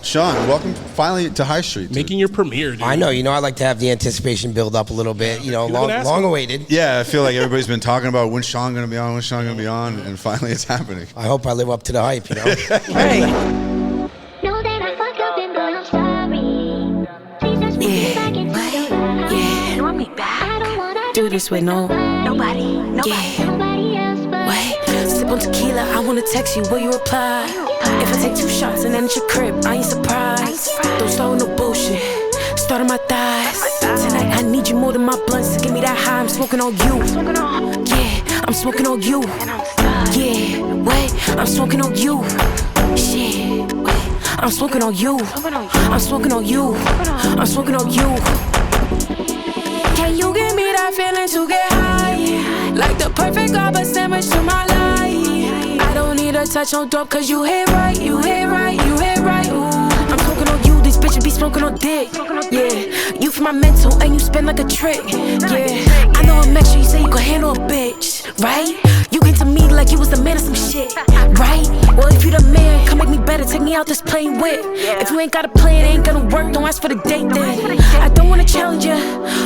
Sean, welcome finally to High Street. Dude. Making your premiere, dude. I know. You know, I like to have the anticipation build up a little bit. You know, long awaited. Yeah, I feel like everybody's been talking about when's Sean going to be on, when's Sean going to be on, and finally it's happening. I hope I live up to the hype, you know? Hey. Know that I fucked up and boy, I'm sorry. Please just put me back into your life. Yeah, you want me back? I don't wanna Do this with nobody. Yeah. Nobody else but Wait, sip on tequila, I wanna text you, will you reply? If I take 2 shots and then it's your crib, I ain't surprised. Don't start with no bullshit, start on my thighs. Tonight I need you more than my blunts to give me that high. I'm smoking on you. Yeah, I'm smoking on you. Yeah, wait, I'm smoking on you. Shit, wait, I'm smoking on you. I'm smoking on you. I'm smoking on you. Can you give me that feeling to get high? Like the perfect Garber sandwich to my life. I don't need a touch on dope, cause you hit right, you hit right, you hit right. Ooh, I'm smoking on you, these bitches be smoking on dick. Yeah, you for my mental and you spin like a trick. Yeah, I know I'm extra, you say you can handle a bitch, right? You came to me like you was the man of some shit, right? Well, if you the man, come make me better, take me out this plain whip. If you ain't got a plan, it ain't gonna work, don't ask for the date then. I don't wanna challenge you,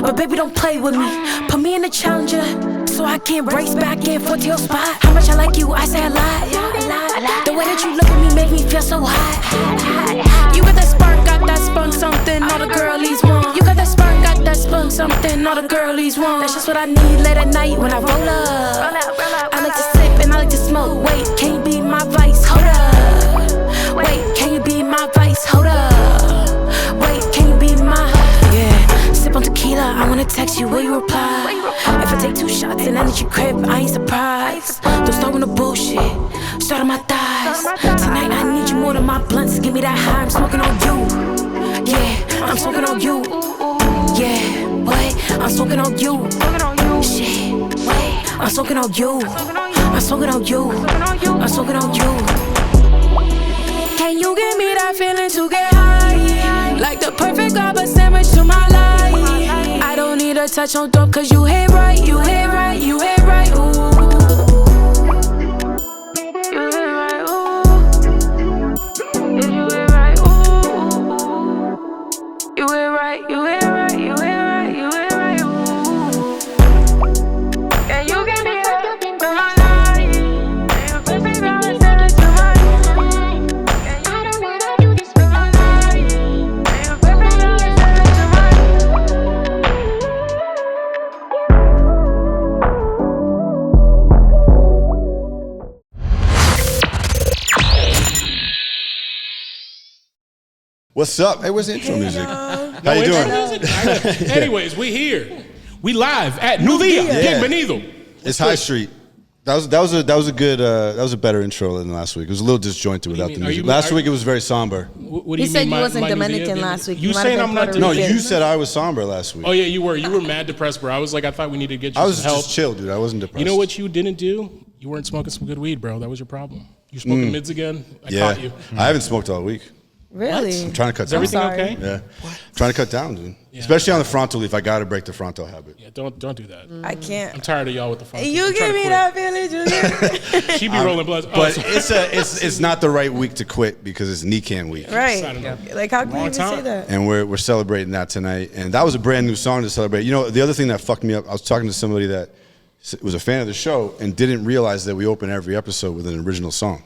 but baby don't play with me. Put me in the challenger, so I can't race back and forth to your spot. How much I like you, I say a lot. The way that you look at me make me feel so hot. You got that spark, got that spunk something all the girlies want. You got that spark, got that spunk something all the girlies want. That's just what I need late at night when I roll up. I like to sip and I like to smoke. Wait, can you be my vice? Hold up. Wait, can you be my vice? Hold up. Wait, can you be my... Yeah, sip on tequila, I wanna text you, will you reply? If I take 2 shots and then at your crib, I ain't surprised. Don't start with no bullshit, start on my thighs. Tonight I need you more than my blunts, give me that high. I'm smoking on you. Yeah, I'm smoking on you. Yeah, wait, I'm smoking on you. Shit, wait, I'm smoking on you. I'm smoking on you. I'm smoking on you. Can you give me that feeling to get high? Like the perfect Garber sandwich to my life. I don't need a touch on dope, cause you hit right, you hit right, you hit right. Ooh. You hit right, ooh. Yeah, you hit right, ooh. You hit right, you hit right, you hit right, you hit right, ooh. Can you give me that to my life? The perfect Garber sandwich to my life. I don't wanna do this with my The perfect Garber sandwich to my life. What's up? Hey, where's the intro music? How you doing? Anyways, we here. We live at New Dia. Yeah. Bienvenido. It's High Street. That was a better intro than last week. It was a little disjointed without the mean? music. Last week it was very somber. What do He you said mean, you wasn't my New Dominican Dia? last week. You You might saying have I'm been not Puerto No, Dominican? you said I was somber last week. Oh yeah, you were. You were mad depressed, bro. I was like, I thought we needed to get you I was some help. just chill, dude. I wasn't depressed. You know what you didn't do? You weren't smoking some good weed, bro. That was your problem. You smoking mids again? I caught you. I haven't smoked all week. Really? I'm trying to cut Is down. everything sorry. okay? Yeah. Trying to cut down, dude. Especially on the frontal leaf. I got to break the frontal habit. Yeah, don't do that. I can't. I'm tired of y'all with the phone. You give me that feeling, Julian. She be rolling bloods. But it's not the right week to quit because it's NECANN week. Right. I don't know. Like, how can you Wrong even time. say that? And we're celebrating that tonight. And that was a brand new song to celebrate. You know, the other thing that fucked me up, I was talking to somebody that was a fan of the show and didn't realize that we open every episode with an original song.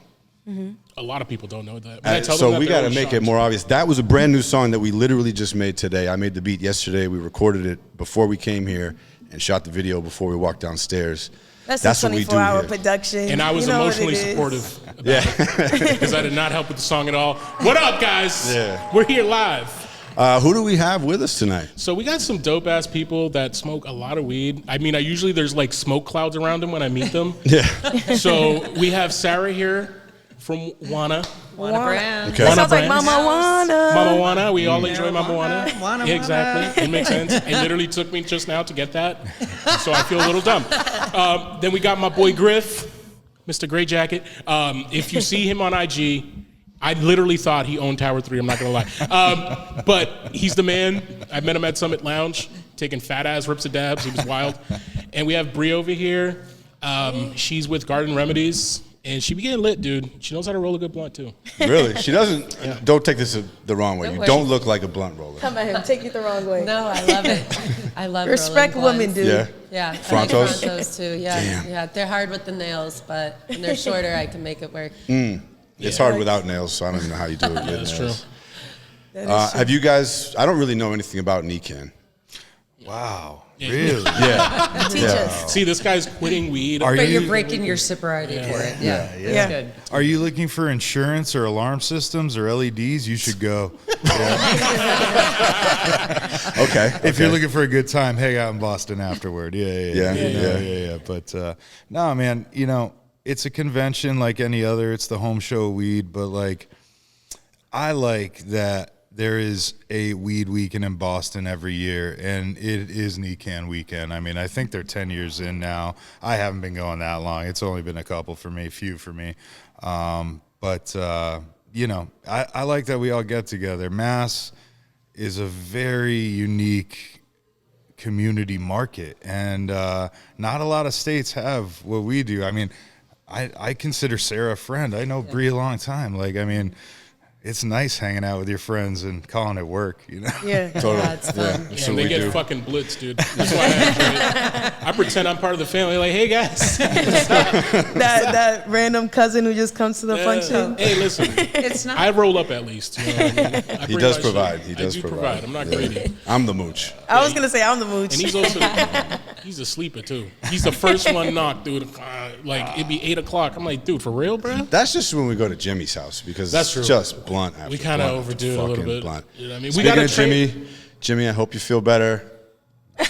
A lot of people don't know that. When I tell them So that, we they're got to always make it shocked. more obvious. That was a brand new song that we literally just made today. I made the beat yesterday. We recorded it before we came here and shot the video before we walked downstairs. That's what a we do 24-hour here. production. And I was You know what emotionally it is. supportive about it because I did not help with the song at all. What up, guys? Yeah. We're here live. Who do we have with us tonight? So we got some dope ass people that smoke a lot of weed. I mean, I usually there's like smoke clouds around them when I meet them. Yeah. So we have Sarah here from Wana. Wana. Okay. That sounds like Brands. Mama Wana. Mama Wana. We all enjoy Mama Wana. Wana. Yeah, exactly. It makes sense. It literally took me just now to get that. So I feel a little dumb. Then we got my boy Griff, Mr. Gray Jacket. If you see him on IG, I literally thought he owned Tower 3, I'm not gonna lie. But he's the man. I met him at Summit Lounge, taking fat ass rips and dabs. He was wild. And we have Bree over here. She's with Garden Remedies. And she be getting lit, dude. She knows how to roll a good blunt, too. Really? She doesn't. Don't take this the wrong way. No You way. don't look like a blunt roller. Come at him. Take it the wrong way. No, I love it. I love Respect rolling women, blunts. dude. Yeah. Yeah, Frontos? I like frontos too. Yeah, Damn. yeah. They're hard with the nails, but when they're shorter, I can make it work. It's hard without nails, so I don't even know how you do it with That's true. nails. That is true. Have you guys? I don't really know anything about NECANN. Wow. Yeah. Really? Yeah. Teach us. See, this guy's quitting weed. Are But you? you're breaking your sobriety for it. Yeah, Yeah. Yeah. good. Are you looking for insurance or alarm systems or LEDs? You should go. Okay. If you're looking for a good time, hang out in Boston afterward. Yeah. But no, man, it's a convention like any other. It's the home show of weed, but like, I like that there is a weed weekend in Boston every year, and it is NECANN weekend. I mean, I think they're 10 years in now. I haven't been going that long. It's only been a few for me. But I like that we all get together. Mass is a very unique community market, and not a lot of states have what we do. I mean, I consider Sarah a friend. I know Bree a long time. Like, I mean, it's nice hanging out with your friends and calling it work, Yeah. Totally. Yeah, it's fun. Yeah, they get fucking blitzed, dude. That's why I enjoy it. I pretend I'm part of the family. Like, hey, guys. that random cousin who just comes to the function. Hey, listen. It's not. I roll up at least. You know what I mean? I He bring does my provide. shit. He does I do provide. I'm not greedy. I'm the mooch. I was gonna say I'm the mooch. And he's also he's a sleeper too. He's the first one knocked, dude. Like it'd be 8 o'clock. I'm like, dude, for real, bro? That's just when we go to Jimmy's house because That's it's true. just blunt after We kind of blunt overdo it after a little fucking bit. Blunt. You know what I mean? Speaking We got of Jimmy, I hope you feel better.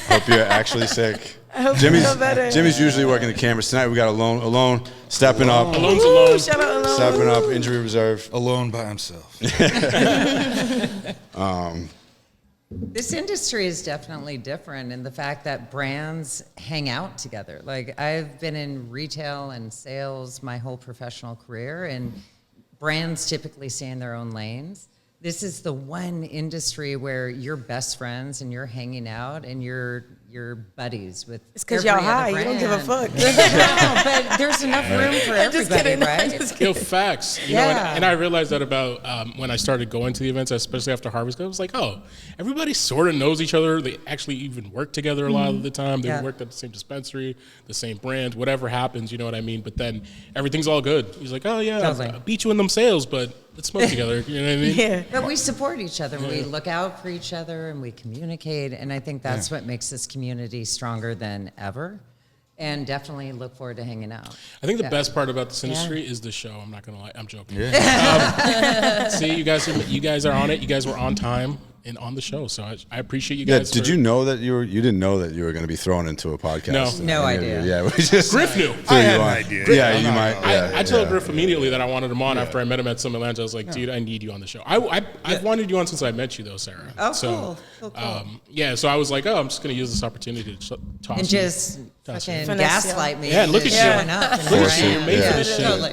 Hope you're actually sick. I hope you Jimmy's feel better. Jimmy's usually working the cameras. Tonight we got Alone stepping up. Alone's Ooh, alone. shout out Alone. Stepping up, injury reserve. Alone by himself. This industry is definitely different in the fact that brands hang out together. Like, I've been in retail and sales my whole professional career, and brands typically stay in their own lanes. This is the one industry where you're best friends and you're hanging out and you're buddies with. It's because every y'all other high. You don't give a brand. fuck. No, but there's enough room for Just everybody, kidding. right? Just kidding. Yo, facts. You know, Yeah. and I realized that about when I started going to the events, especially after Harvest. I was like, oh, everybody sort of knows each other. They actually even work together a lot of the time. They Yeah. worked at the same dispensary, the same brand, whatever happens, you know what I mean? But then everything's all good. He's like, oh, yeah, Totally. I beat you in them sales, but let's smoke together. You know what I mean? Yeah. But we support each other. We look out for each other and we communicate. And I think that's what makes this community stronger than ever. And definitely look forward to hanging out. I think the Yeah. best part about this industry is the show. I'm not gonna lie. I'm joking. Yeah. See, you guys are on it. You guys were on time and on the show, so I appreciate you Yeah, guys. did you know that you didn't know that you were going to be thrown into a podcast? No idea. Yeah, we just Griff knew. I had you an on. idea. Yeah, I'm you not might. gonna lie. Yeah, I told yeah. Griff immediately that I wanted him on after I met him at some Atlanta. I was like, dude, I need you on the show. I've wanted you on since I met you, though, Sarah. Oh, so, cool. Cool. yeah, so I was like, I'm just going to use this opportunity to talk And to you. just fucking Finesse you. gaslight me. Yeah, look into at you. showing up. and Look at right? you. You're made for this shit. Totally.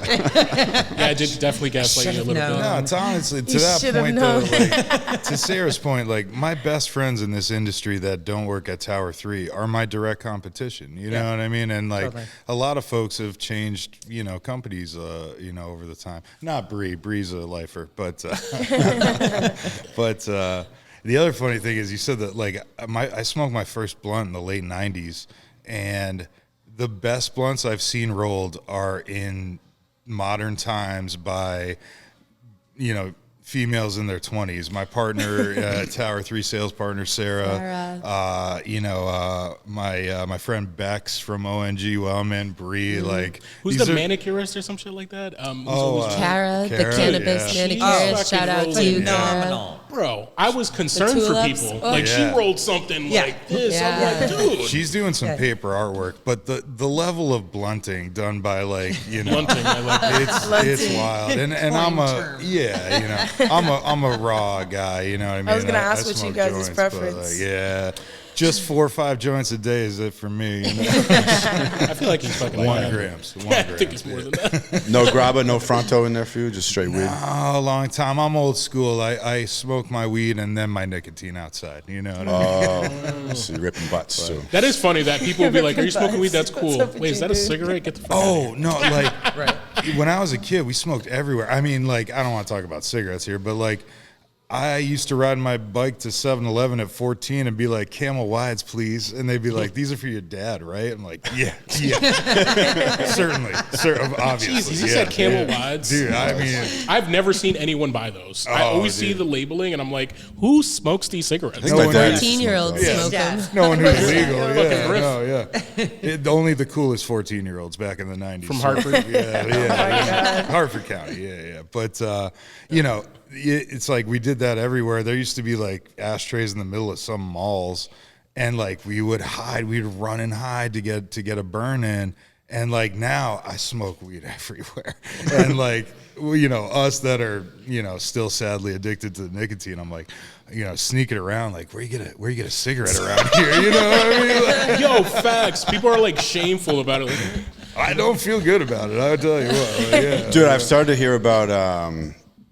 Yeah, I did definitely gaslight you a should've little bit. known. No, it's honestly to You that should've point though. known. Like, to Sarah's point, like my best friends in this industry that don't work at Tower 3 are my direct competition. You know what I mean? And like Totally. a lot of folks have changed, companies, over the time. Not Bree. Bree's a lifer, but the other funny thing is you said that like I smoked my first blunt in the late '90s, and the best blunts I've seen rolled are in modern times by, females in their 20s. My partner, Tower 3 sales partner, Sarah. My friend Bex from ONG Wellman, Bree, like. Who's these the are- manicurist or some shit like that? Kara, the Kara, cannabis yeah. manicurist. She's Shout out fucking to you, rolling. Kara. Phenomenal. Bro, I was concerned for tulips? people. Oh. Like, Yeah. she rolled something Yeah. like this. I'm Yeah. like, dude. She's doing some Yeah. paper artwork, but the level of blunting done by Blunting, I like that. it's wild. And I'm term. I'm a raw guy, you know what I mean? I was gonna ask what you smoke guys' joints, but, preference. yeah. Just 4 or 5 joints a day is it for me. I feel like he's fucking 1 lying. grams. 1 I gram. think it's more than that. No grabba, no fronto in there for you, just straight weed. Oh, a long time. I'm old school. I smoke my weed and then my nicotine outside. You know what I mean? Oh, so you're ripping butts too. That is funny that people will be like, are you smoking weed? That's What's cool. up with Wait, is you, that a dude? cigarette? Get the fuck out of Oh, no, like Right. when I was a kid, we smoked everywhere. I mean, like, I don't want to talk about cigarettes here, but like, I used to ride my bike to 7-Eleven at 14 and be like, Camel Wides, please. And they'd be like, these are for your dad, right? I'm like, yeah. Certainly, obviously. Jesus, you said Camel Wides? Dude, I mean. I've never seen anyone buy those. I always see the labeling, and I'm like, who smokes these cigarettes? No 14-year-olds smoke them. No one who's legal. Only the coolest 14-year-olds back in the 90s. From Hartford? Hartford County, yeah. But, you know, it's like we did that everywhere. There used to be like ashtrays in the middle of some malls, and like we would hide, we'd run and hide to get a burn in. And like now I smoke weed everywhere. And like, you know, us that are, you know, still sadly addicted to the nicotine, I'm like, you know, sneaking around, like, where you get a cigarette around here? You know what I mean? Like, yo, facts. People are like shameful about it. Like, I don't feel good about it, I would tell you what. Like, yeah. Dude, I've started to hear about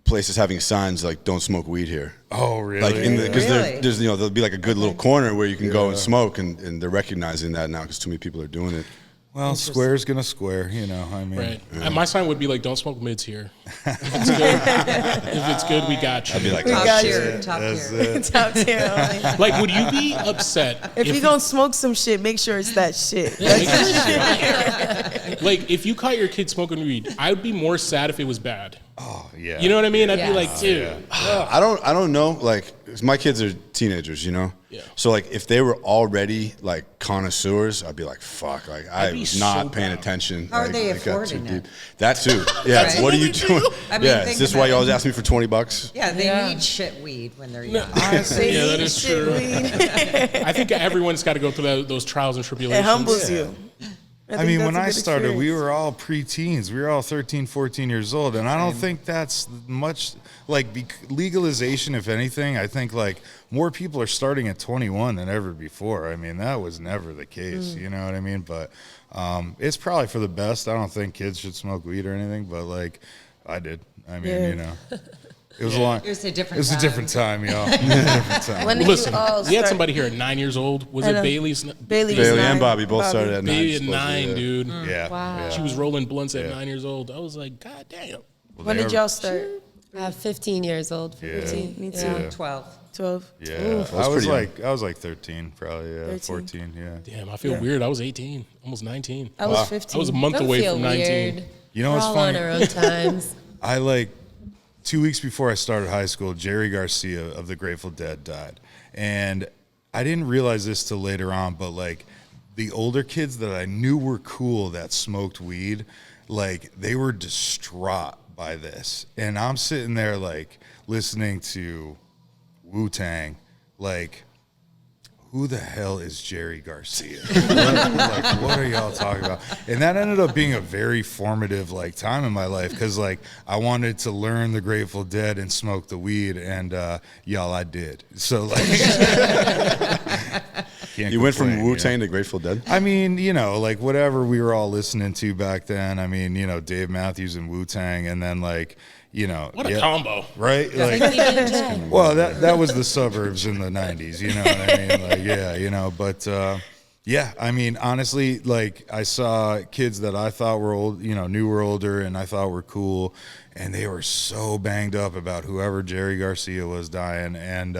places having signs like "Don't smoke weed here." Oh, really? Like because Really? there's you know there'll be like a good little corner where you can go and smoke, and they're recognizing that now because too many people are doing it. Well, square's gonna square, you know. I mean, right. And my sign would be like, "Don't smoke mids here." If it's good, we got you. I'd be like, Top shit. tier, top That's tier. it. Top tier. Like, would you be upset If you gonna smoke some shit, make sure it's that shit. like if you caught your kid smoking weed? I would be more sad if it was bad. Oh, yeah. You know what I mean? I'd be Yeah. like, dude. I don't know. Like, 'cause my kids are teenagers, you know. Yeah. So like, if they were already like connoisseurs, I'd be like, fuck. Like, I be was not so paying proud. attention. How are like, they it got too affording it? deep. That too. Yeah. Right. What are you doing? I mean, yeah. think Is this about why you it. always ask me for $20? Yeah, they need shit weed when they're young. Honestly, Yeah, that is true. I think everyone's got to go through those trials and It tribulations. humbles you. I mean, when I started, we were all preteens. We were all 13, 14 years old. And I don't think that's much, like, legalization, if anything. I think, like, more people are starting at 21 than ever before. I mean, that was never the case. You know what I mean? But it's probably for the best. I don't think kids should smoke weed or anything. But, like, I did. I mean, you know. It was a long. It was a different It was a time. different time, y'all. Different time. When did Listen, you all we had start? somebody here at 9 years old. Was it Bailey's? Bailey was Bailey 9. and Bobby both started at 9. Bailey at supposedly, 9, yeah. dude. Yeah. Wow. Yeah. She was rolling blunts at 9 years old. I was like, God damn. When did y'all start? 15 years old. 15. Me too. Yeah. 12. 12. Yeah, that's I was pretty like 13, probably. Yeah, 13. 14. Yeah. Damn, I feel weird. I was 18, almost 19. I was 15. I was a month Don't away feel from 19. weird. You know We're what's all funny? on our own times. I like 2 weeks before I started high school, Jerry Garcia of the Grateful Dead died. And I didn't realize this till later on, but like the older kids that I knew were cool that smoked weed, like they were distraught by this. And I'm sitting there like listening to Wu-Tang, like, who the hell is Jerry Garcia? Like, what are y'all talking about? And that ended up being a very formative like time in my life because like I wanted to learn the Grateful Dead and smoke the weed, and y'all, I did. So like, You went from complain, Wu-Tang to Grateful Dead? I mean, you know, like whatever we were all listening to back then. I mean, you know, Dave Matthews and Wu-Tang, and then like, you know, What a combo. right? Like, well, that was the suburbs in the 90s, you know what I mean? Like, yeah, you know, but yeah, I mean, honestly, like I saw kids that I thought were old, you know, knew were older and I thought were cool, and they were so banged up about whoever Jerry Garcia was dying, and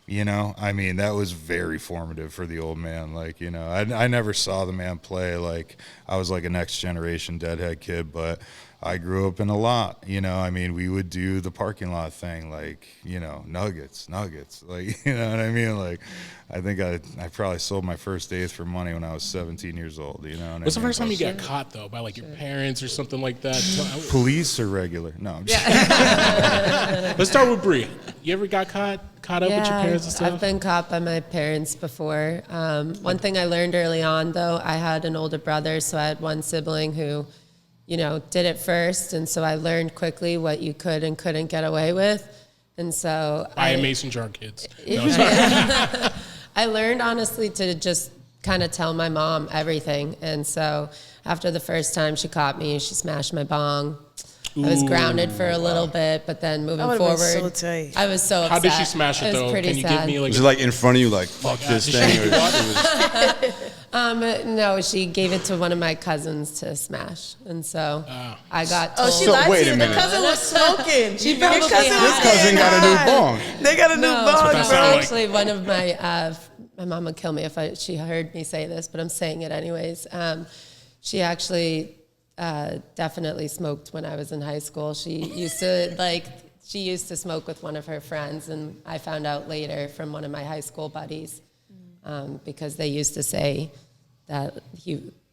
you know, I mean, that was very formative for the old man. Like, you know, I never saw the man play. Like, I was like a next generation Deadhead kid, but I grew up in a lot, you know. I mean, we would do the parking lot thing, like, you know, nuggets, like, you know what I mean? Like, I think I probably sold my first eighth for money when I was 17 years old, you know what What's I the mean? first time you got caught, though, by like your parents or something like that? Police or regular? No, I'm just Let's start with Bree. You ever got caught up with your parents and stuff? I've been caught by my parents before. One thing I learned early on, though, I had an older brother, so I had one sibling who, you know, did it first, and so I learned quickly what you could and couldn't get away with, and so I am Mason Jar kids. No, sorry. I learned honestly to just kind of tell my mom everything, and so after the first time she caught me, she smashed my bong. I was grounded for a little bit, but then moving That would've forward, been so tight. I was so upset. How did she smash it, was though? pretty Can you sad. give me like Was it like in front of you, like fuck this did thing? she- Or it was, No, she gave it to one of my cousins to smash, and so I got Oh, told. she So, lied wait to a you. The minute. cousin was smoking. She Your probably cousin had was it. cousin got a new high. bong. They got a new No, bong, that bro. sounded like. actually, one of my mom would kill me if she heard me say this, but I'm saying it anyways. She actually definitely smoked when I was in high school. She used to smoke with one of her friends, and I found out later from one of my high school buddies because they used to say that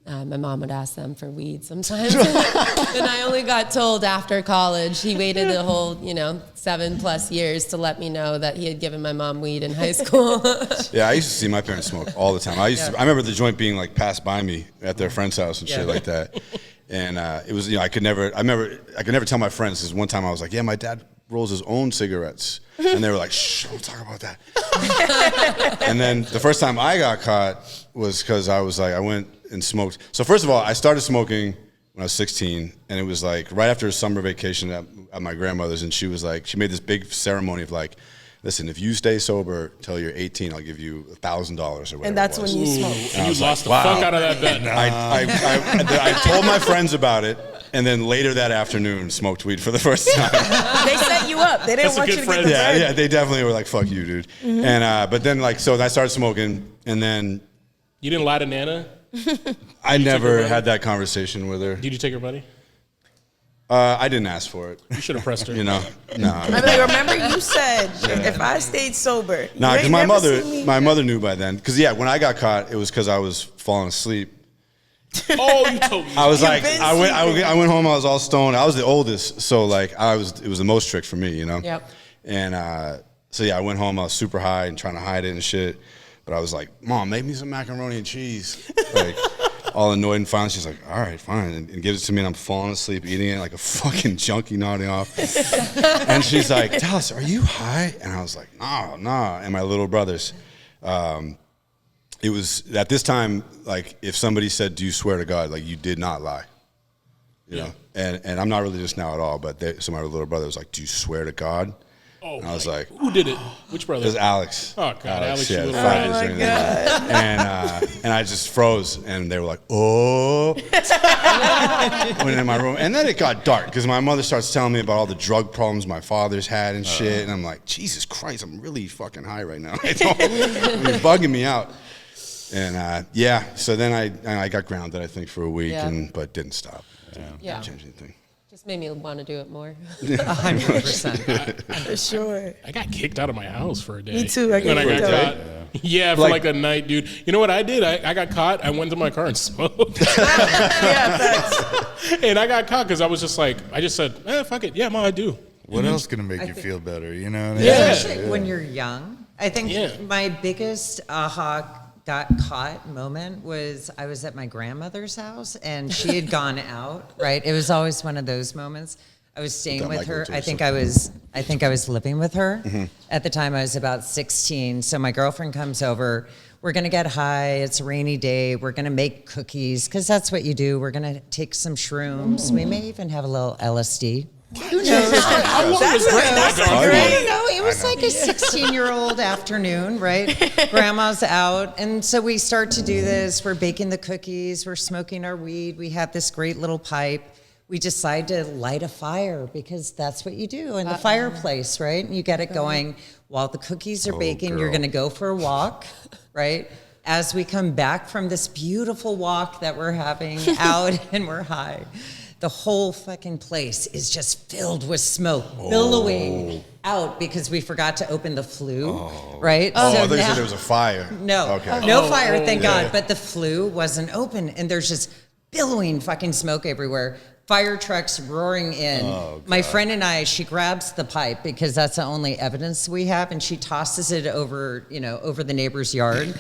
my mom would ask them for weed sometimes. And I only got told after college. He waited a whole, 7+ years to let me know that he had given my mom weed in high school. yeah, I used to see my parents smoke all the time. I remember the joint being like passed by me at their friend's house and shit like that. And it was, I could never tell my friends, because one time I was like, yeah, my dad rolls his own cigarettes. And they were like, shh, don't talk about that. And then the first time I got caught was because I was like, I went and smoked. So first of all, I started smoking when I was 16, and it was like right after a summer vacation at my grandmother's, and she was like, she made this big ceremony of like, listen, if you stay sober till you're 18, I'll give you $1,000 or whatever. And that's it when was. you smoked. And you lost the wow. fuck out of that bet. I told my friends about it, and then later that afternoon, smoked weed for the first time. They set you up. They didn't That's a want you good to friend. get the bread. Yeah, they definitely were like, fuck you, dude. And but then so I started smoking, and then You didn't lie to Nana? I never her had that conversation with her. Did you take her money? I didn't ask for it. You should have pressed her. No. I'd be like, remember you said if I stayed sober, Nah, you because ain't my never mother seen me. knew by then. Because when I got caught, it was because I was falling asleep. Oh, you told me. I was like, been I sleeping. went home, I was all stoned. I was the oldest, so like it was the most strict for me, Yep. And so I went home, I was super high and trying to hide it and shit. But I was like, Mom, make me some macaroni and cheese. Like, all annoyed, and finally she's like, all right, fine, and gives it to me, and I'm falling asleep eating it like a fucking junkie, nodding off. And she's like, Dallas, are you high? And I was like, nah. And my little brothers, it was at this time, like, if somebody said, do you swear to God, like, you did not lie. You know? And I'm not religious now at all, but so my little brother was like, do you swear to God? Oh, and I was like, who did it? Which brother? it was Alex. Oh, God, Alex, you little the rat. fattest or anything. And I just froze, and they were like, oh. Went in my room. And then it got dark, because my mother starts telling me about all the drug problems my father's had and shit. And I'm like, Jesus Christ, I'm really fucking high right now. It's bugging me out. And so then I got grounded, I think, for a week, but didn't stop. Didn't change anything. Just made me want to do it more. 100%. For sure. I got kicked out of my house for a day. Me too. I When I got got kicked caught. Yeah, for like a night, dude. You know what I did? I got caught. I went to my car and smoked. Yeah, facts. And I got caught because I was just like, I just said, fuck it. Yeah, Mom, I do. What else gonna make you feel better? You know? Yeah. Especially when you're young. I think my biggest aha got caught moment was I was at my grandmother's house and she had gone out, right? It was always one of those moments. I was staying with her. I think I was living with her. At the time I was about 16. So my girlfriend comes over. We're going to get high. It's a rainy day. We're going to make cookies because that's what you do. We're going to take some shrooms. We may even have a little LSD. Who knows? How long was That's Grandma great. gone? I don't know. It was like a 16-year-old afternoon, right? Grandma's out. And so we start to do this. We're baking the cookies. We're smoking our weed. We have this great little pipe. We decide to light a fire because that's what you do in the fireplace, right? And you get it going while the cookies are baking. You're going to go for a walk, right? As we come back from this beautiful walk that we're having out and we're high, the whole fucking place is just filled with smoke, billowing out because we forgot to open the flue, right? Oh, I So thought you now- said there was a fire. no, Okay. no fire, thank yeah. God. But the flue wasn't open, and there's just billowing fucking smoke everywhere. Fire trucks roaring in. My friend and I, she grabs the pipe because that's the only evidence we have, and she tosses it over, over the neighbor's yard.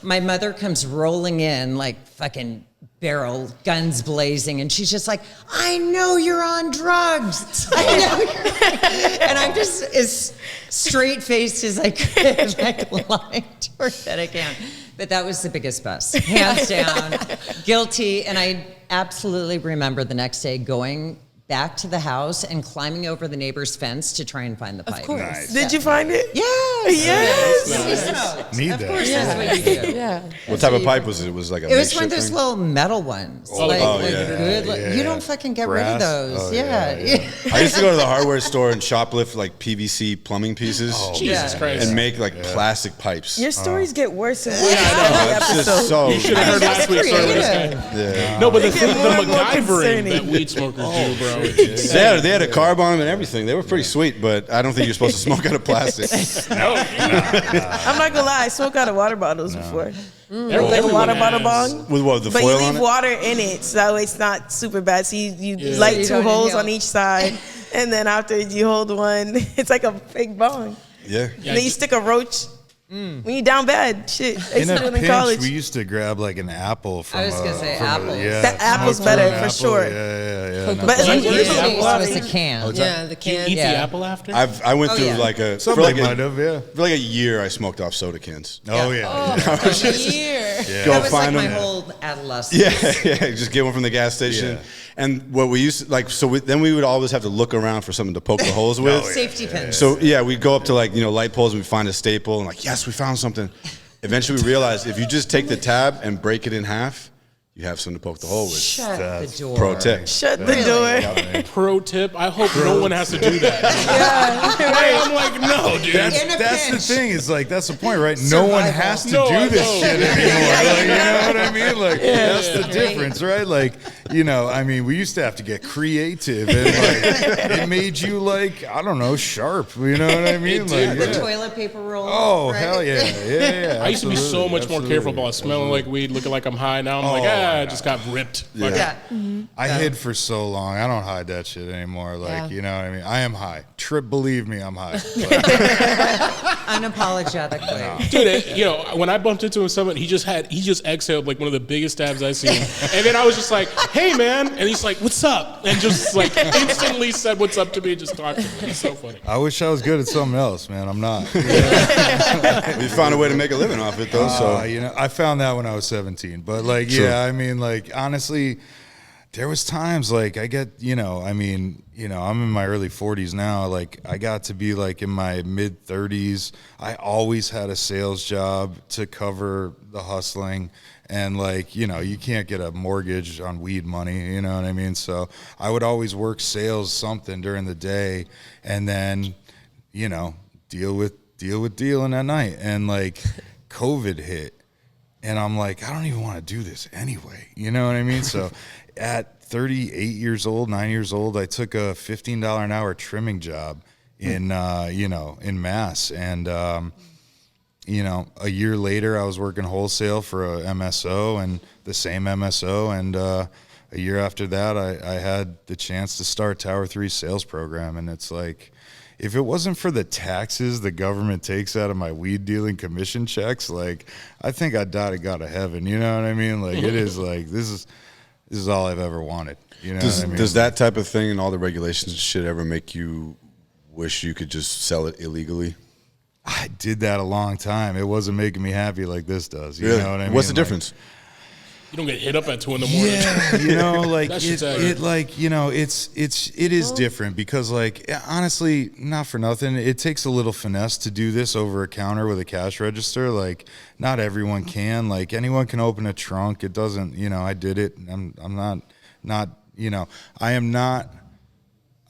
My mother comes rolling in like fucking barrel, guns blazing, and she's just like, I know you're on drugs. I know you're and I'm just as straight faced as I could, like lying to her that I can. But that was the biggest bust, hands down. Guilty, and I absolutely remember the next day going back to the house and climbing over the neighbor's fence to try and find the pipe. Of course. Nice. Did you find it? Yes. Yes. Need Of that. course, that's what you do. Yeah. What type of pipe was it? It was like a It was one of makeshift those thing? little metal ones. Oh, like yeah. good. Yeah. You don't fucking get rid of Brass? those. Oh, yeah. I used to go to the hardware store and shoplift like PVC plumbing pieces Jesus Christ. and make like plastic pipes. Your stories get worse and worse Oh, every it's just episode. so. You should have heard last week's story with this guy. Yeah. No, but the They get more and more MacGyvering concerning. that weed smokers do, bro. It's They had a carb on them and everything. They were pretty sweet, but I don't think you're supposed to smoke out of plastic. I'm not gonna lie, I smoke out of water bottles before. Like a Everyone water has. bottle bong. With what, the But you foil leave on it? water in it, so it's not super bad. So you Yeah. light You two don't holes inhale. on each side, and then after you hold one, it's like a fake bong. Yeah. And then you stick a roach when you down bad. Shit, I used In to a do it in pinch, college. we used to grab like an apple from. I was gonna say from apples. yeah, The apple's smoked better, an for apple. sure. Yeah. Coca-Cola. But Like, you where's use the Usually apple? it was the can. Yeah, the Do you can. eat Yeah. the apple after? I went through yeah. like a for Somebody like might have, yeah. for like a year. I smoked off soda cans. Oh yeah. A year. Go That was find like my them. whole adolescence. Yeah, just get one from the gas station. Yeah. And what we used to like, then we would always have to look around for something to poke the holes with. Safety pins. So yeah, we'd go up to like light poles and we'd find a staple and like, yes, we found something. Eventually we realized if you just take the tab and break it in half, you have something to poke the hole with. Shut the door. Pro tip. Shut the door. Pro tip, I hope no one has to do that. I'm like, no, dude. That's the pinch. thing. Is like that's the point, right? No one Survival. has to No, I do this know. shit anymore. Like, you know what I mean? Like that's the difference, right? Like I mean, we used to have to get creative, and like it made you like I don't know, sharp. You know what I mean? Like The toilet paper roll. oh right? hell yeah. I used to be so absolutely, much more careful about smelling like weed, looking like I'm high. Now I'm like, I just got ripped. Like, Yeah. I hid for so long. I don't hide that shit anymore. Like, Yeah. you know what I mean? I am high. Believe me, I'm high. Unapologetically. Dude, when I bumped into him, he just exhaled like one of the biggest dabs I've seen. And then I was just like, hey man. And he's like, what's up? And just like instantly said what's up to me and just talked to me. It's so funny. I wish I was good at something else, man. I'm not. We found a way to make a living off it though. So I found that when I was 17. But like, Sure. yeah, I mean, like, honestly, there was times like I get, I'm in my early 40s now. Like I got to be like in my mid 30s. I always had a sales job to cover the hustling. And like, you can't get a mortgage on weed money, you know what I mean? So I would always work sales something during the day and then, deal with dealing at night. And like COVID hit. And I'm like, I don't even want to do this anyway. You know what I mean? So at 38 years old, 9 years old, I took a $15 an hour trimming job in, in Mass. And, a year later, I was working wholesale for a MSO and the same MSO. And a year after that, I had the chance to start Tower 3's sales program. And it's like, if it wasn't for the taxes the government takes out of my weed dealing commission checks, like I think I'd die to God of heaven. You know what I mean? Like it is like this is all I've ever wanted. You know what I mean? does that type of thing and all the regulations and shit ever make you wish you could just sell it illegally? I did that a long time. It wasn't making me happy like this does. You Really? know what I mean? What's the Like, difference? You don't get hit up at 2 in the morning. like That shit's accurate. it is different because like honestly, not for nothing, it takes a little finesse to do this over a counter with a cash register. Like not everyone can. Like anyone can open a trunk. It doesn't. I did it. I'm not.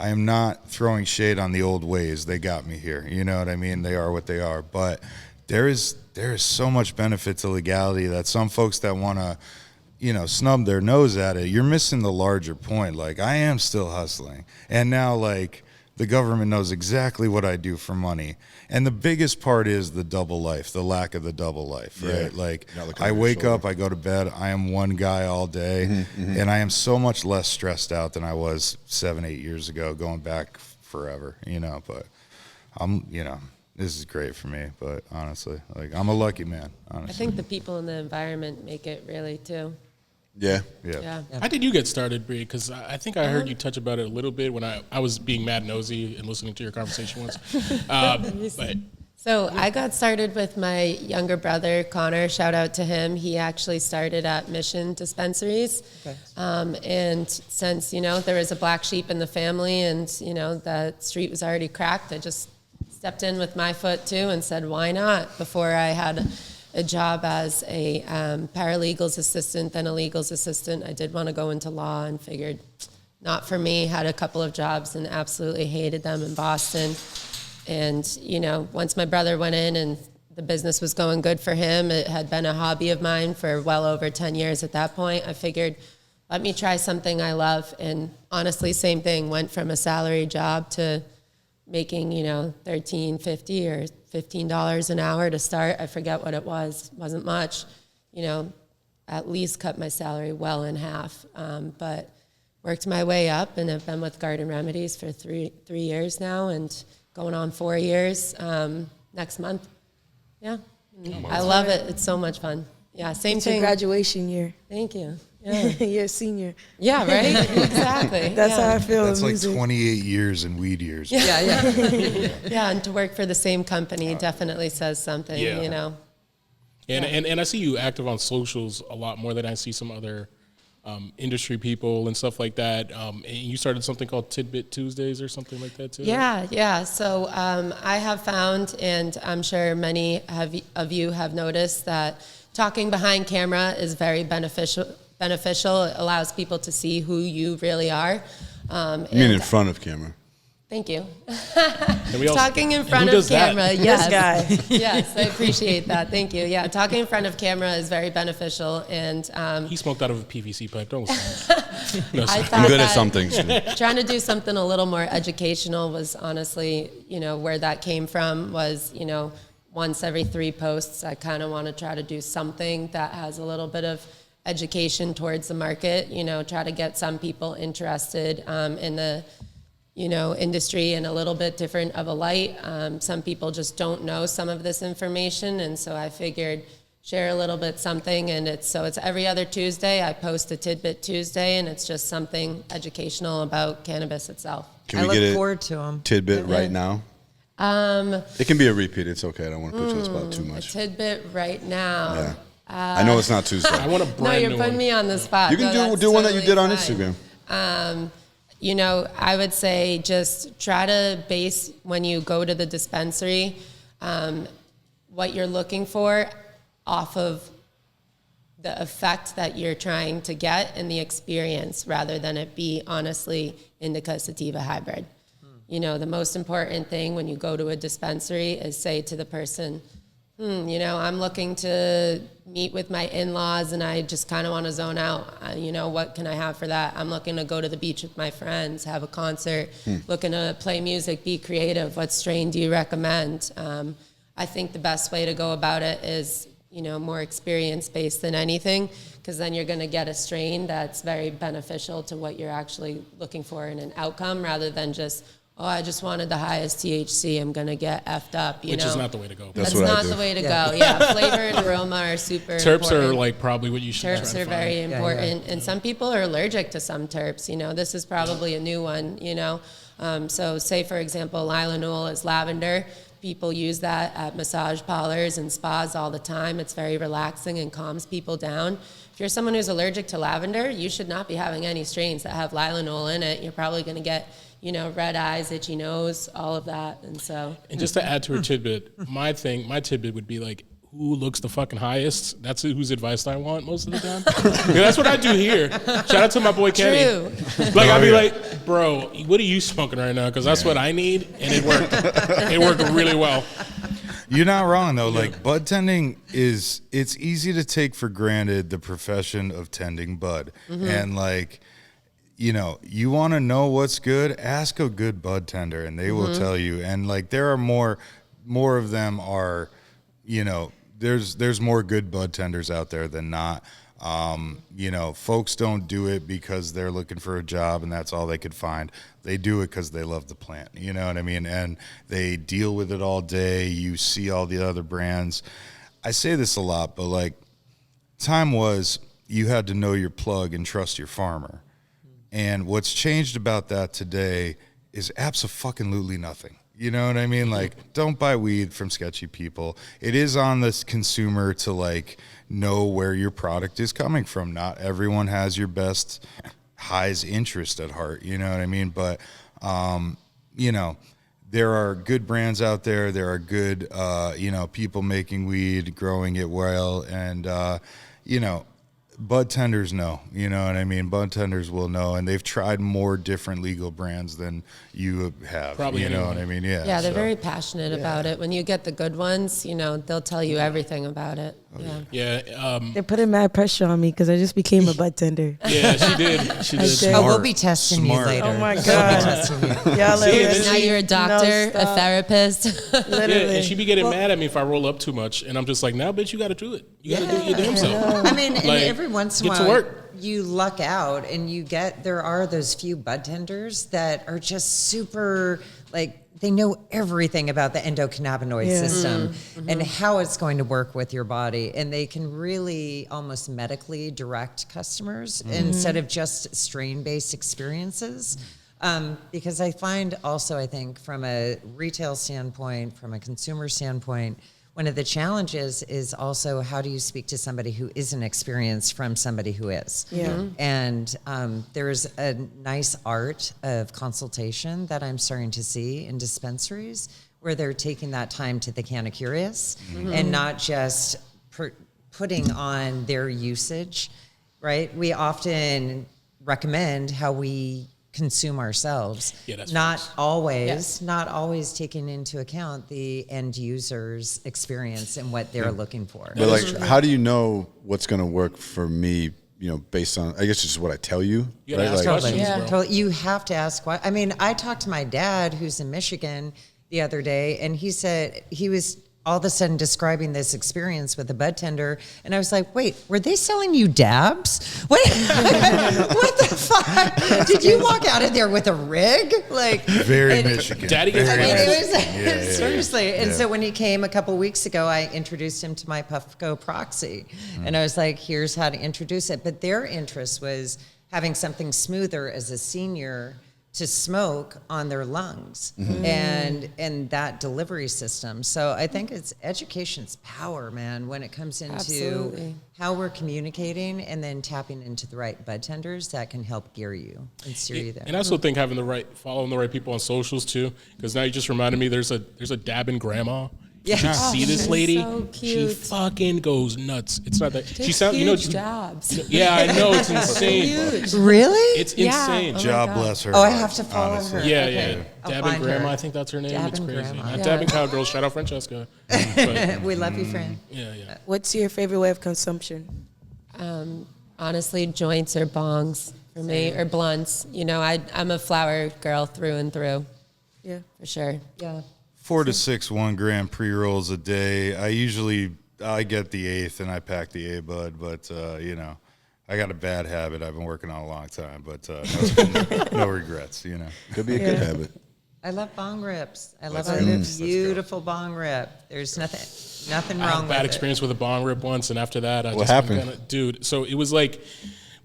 I am not throwing shade on the old ways. They got me here. You know what I mean? They are what they are. But there is so much benefit to legality that some folks that want to snub their nose at it, you're missing the larger point. Like I am still hustling. And now like the government knows exactly what I do for money. And the biggest part is the double life, the lack of the double life, right? Yeah. Like Not looking I over your wake shoulder. up, I go to bed, I am one guy all day. And I am so much less stressed out than I was 7-8 years ago, going back forever, but this is great for me. But honestly, like I'm a lucky man, honestly. I think the people in the environment make it really too. Yeah. Yeah. How did you get started, Bree? Because I think I heard you touch about it a little bit when I was being mad nosy and listening to your conversation once. But So I got started with my younger brother, Connor. Shout out to him. He actually started at Mission Dispensaries. Okay. And since, there was a black sheep in the family and, that street was already cracked, I just stepped in with my foot too and said, why not? Before I had a job as a paralegal's assistant, then a legal's assistant, I did want to go into law and figured not for me. Had a couple of jobs and absolutely hated them in Boston. And, once my brother went in and the business was going good for him, it had been a hobby of mine for well over 10 years at that point. I figured, let me try something I love. And honestly, same thing, went from a salary job to making, $13.50 or $15 an hour to start. I forget what it was. Wasn't much. At least cut my salary well in half. But worked my way up and have been with Garden Remedies for three years now and going on 4 years next month. Yeah. I love it. It's so much fun. Yeah, same It's your thing. graduation year. Thank you. Yeah, You're a senior. yeah, right? Exactly. That's how I feel. That's with like music. 28 years in weed years. Yeah, and to work for the same company definitely says something, Yeah. And I see you active on socials a lot more than I see some other industry people and stuff like that. And you started something called Tidbit Tuesdays or something like that too? Yeah. So I have found, and I'm sure many of you have noticed, that talking behind camera is very beneficial. It allows people to see who you really are. You mean in front of camera? Thank you. And we also- Talking in and front who of does that? camera, yes. This guy. Yes, I appreciate that. Thank you. Yeah, talking in front of camera is very beneficial, and He smoked out of a PVC pipe. Don't listen. No, I sorry. thought I'm good at that some things. trying to do something a little more educational was honestly, where that came from was, once every 3 posts, I kind of want to try to do something that has a little bit of education towards the market, try to get some people interested in the industry in a little bit different of a light. Some people just don't know some of this information, and so I figured share a little bit something, and it's every other Tuesday I post a Tidbit Tuesday, and it's just something educational about cannabis itself. Can I we look get a forward to them. tidbit right now? It can be a repeat. It's okay. I don't want to put you on the spot too A much. Tidbit right now. Yeah. I know it's not Tuesday. I want a No, brand you're new putting one. me on the spot. You can No, that's do one that you totally did on fine. Instagram. I would say just try to base, when you go to the dispensary, what you're looking for off of the effect that you're trying to get and the experience, rather than it be honestly indica sativa hybrid. The most important thing when you go to a dispensary is say to the person, I'm looking to meet with my in-laws and I just kind of want to zone out. What can I have for that? I'm looking to go to the beach with my friends, have a concert, looking to play music, be creative. What strain do you recommend? I think the best way to go about it is, more experience-based than anything, because then you're going to get a strain that's very beneficial to what you're actually looking for in an outcome, rather than just, I just wanted the highest THC, I'm going to get effed up, Which is not the way to go. That's That's what I not do. the way to go. Yeah, flavor and aroma are super Terps important. are like probably what you should try Terps to are find. very important, and some people are allergic to some terps. This is probably a new one. So say for example, lilanol is lavender. People use that at massage parlors and spas all the time. It's very relaxing and calms people down. If you're someone who's allergic to lavender, you should not be having any strains that have lilanol in it. You're probably going to get, red eyes, itchy nose, all of that. And so, And just to add to her tidbit, my tidbit would be like, who looks the fucking highest? That's whose advice I want most of the time. Yeah, that's what I do here. Shout out to my boy Kenny. true. Like, I'd be like, bro, what are you smoking right now? Because that's what I need, and it worked. It worked really well. You're not wrong though. Like bud tending it's easy to take for granted the profession of tending bud. And like, you want to know what's good, ask a good bud tender and they will tell you. And like there are more of them are, there's more good bud tenders out there than not. Folks don't do it because they're looking for a job and that's all they could find. They do it because they love the plant, you know what I mean? And they deal with it all day. You see all the other brands. I say this a lot, but like time was you had to know your plug and trust your farmer. And what's changed about that today is abso-fucking-lutely nothing. You know what I mean? Like, don't buy weed from sketchy people. It is on the consumer to like know where your product is coming from. Not everyone has your best highs interest at heart. You know what I mean? But, you know, there are good brands out there. There are good, you know, people making weed, growing it well. And, you know, bud tenders know, you know what I mean? Bud tenders will know, and they've tried more different legal brands than you have. Probably, you know what I mean? Yeah. Yeah, they're so. very passionate about it. When you get the good ones, you know, they'll tell you everything about it. Yeah. They're putting mad pressure on me because I just became a bud tender. Yeah, she did. She I did. did. Oh, we'll be testing Smart. you later. Oh my We'll be God. testing you. Y'all See, are and Now you're a doctor, a therapist. Yeah, Literally. and she be getting mad at me if I roll up too much, and I'm just like, "Now, bitch, you got to do it. You got to do it your damn self." I mean, and Like, every once in a get while, to work. you luck out and you get, there are those few bud tenders that are just super, like, they know everything about the endocannabinoid system and how it's going to work with your body. And they can really almost medically direct customers instead of just strain-based experiences. Because I find also, I think, from a retail standpoint, from a consumer standpoint, one of the challenges is also how do you speak to somebody who isn't experienced from somebody who is. Yeah. And there's a nice art of consultation that I'm starting to see in dispensaries where they're taking that time to the can of curious and not just putting on their usage, right? We often recommend how we consume ourselves, not always taking into account the end user's experience and what they're looking for. But like, how do you know what's going to work for me? You know, based on, I guess it's just what I tell you. You gotta ask questions, bro. Totally. You have to ask why. I mean, I talked to my dad who's in Michigan the other day, and he said he was all of a sudden describing this experience with a bud tender, and I was like, wait, were they selling you dabs? What, what the fuck? Did you walk out of there with a rig? Like, Very Michigan. Daddy gets Very I mean, Michigan. it was seriously. And Yeah. so when he came a couple weeks ago, I introduced him to my Puffco Proxy, and I was like, here's how to introduce it. But their interest was having something smoother as a senior to smoke on their lungs and that delivery system. So I think it's education's power, man, when it comes into Absolutely. how we're communicating and then tapping into the right bud tenders that can help gear you and steer you there. And I also think following the right people on socials too, because now you just reminded me there's a dabbing grandma. You should see this she's lady. so She cute. fucking goes nuts. It's not that she Takes sounds. huge jobs. Yeah, I know it's insane. Huge. Really? It's Yeah. insane. Oh my God God. bless her. Oh, I have to follow honestly. her. Yeah, Okay. yeah. I'll Dabbing find grandma, her. I think that's her name. It's Dabbing crazy. grandma. Not Yeah. dabbing cowgirl. Shout out Francesca. But, We love you, friend. yeah. What's your favorite way of consumption? Honestly, joints or bongs for me, or blunts. You know, I'm a flower girl through and through, Yeah. for sure. Yeah. 4 to 6 1-gram pre-rolls a day. I get the eighth and I pack the A bud, but you know, I got a bad habit I've been working on a long time, but no regrets, you know. Could be a good habit. I love bong rips. I love Let's a go. Let's beautiful bong rip. There's nothing I had wrong a bad with experience with a bong rip once, and after that, I What just happened? dude. So it was like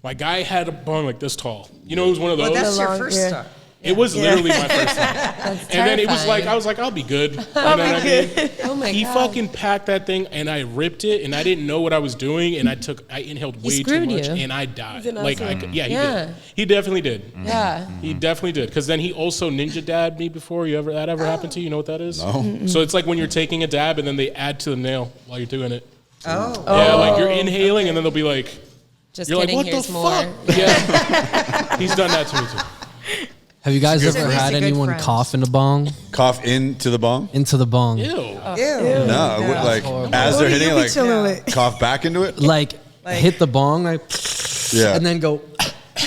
my guy had a bong like this tall. You know, it was one of it. those. Well, that's your long- first yeah. start. It was literally my first time. That's And then it was like, terrifying. I was like, I'll be good. You know what I mean? Oh my He God. fucking packed that thing, and I ripped it, and I didn't know what I was doing, and I inhaled way too screwed much, you. and I died. He's an Like, asshole. he Yeah. did. He definitely did. Yeah. He definitely did. Because then he also ninja dabbed me before. That ever happened to you? You know what that is? No. So it's like when you're taking a dab, and then they add to the nail while you're doing it. Oh. Yeah, like you're inhaling, and then they'll be like, Just you're like, kidding, what the here's more. fuck? Yeah. He's done that to me too. Have you guys So ever he's had a good anyone friend. cough in the bong? Cough into the bong? Into the bong? Ew. No, like horrible. as Who they're do hitting you it, be like chilling with? cough back into it. Like, hit the bong, like, Yeah, and then go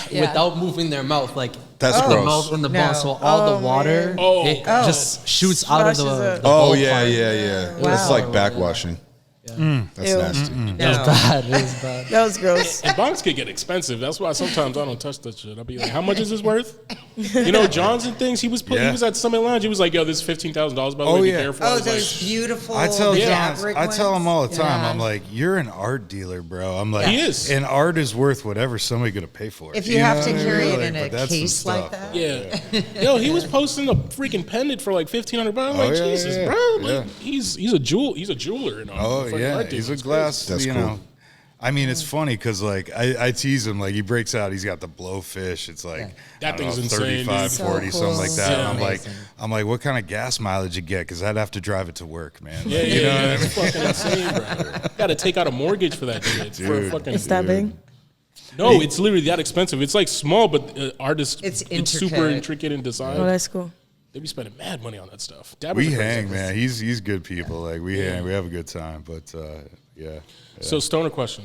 Yeah. without moving their mouth, like that's the gross. mouth in the No. bong, so all the water Oh. it Oh. just shoots out of Splashes the up. Oh bulb yeah, part. yeah, yeah. Wow. It's like backwashing. That's nasty. No. Bad. It is bad. That was gross. And bongs can get expensive. That's why sometimes I don't touch that shit. I'll be like, how much is this worth? You know, John's and things, he was at Summit Lounge. He was like, yo, this is $15,000, by the way. Be careful. I Oh, was those like, beautiful. I tell the John, fabric I tell him all the time. Yeah. I'm like, you're an art dealer, bro. I'm like, He is. and art is worth whatever somebody gonna pay for it. If you have know to what I carry mean? it in Like, a but that's some case like stuff. that. Yeah. Yo, he was posting a freaking pendant for like $1,500. I'm like, yeah, Jesus, yeah, bro. yeah. Like, he's a jeweler. And all. Oh Fucking yeah, art dealer. he's a It's glass. That's you cool. know, I mean, it's funny because like I tease him, like he breaks out, he's got the blowfish. It's like That I don't know, thing's insane, 35, dude. 40, So something like that. cool. And Amazing. I'm like, what kind of gas mileage you get? Because I'd have to drive it to work, man. Yeah, Like, yeah, you know yeah. what I mean? It's fucking insane, bro. Got to take out a mortgage for that shit. For a Dude. fucking, It's that big? no, it's literally that expensive. It's like small, but artists, It's super intricate. intricate in design. Oh, that's cool. They be spending mad money on that stuff. Dabbers We are crazy. hang, man. He's good people. Like we hang, we have a good time. But yeah. So, stoner question.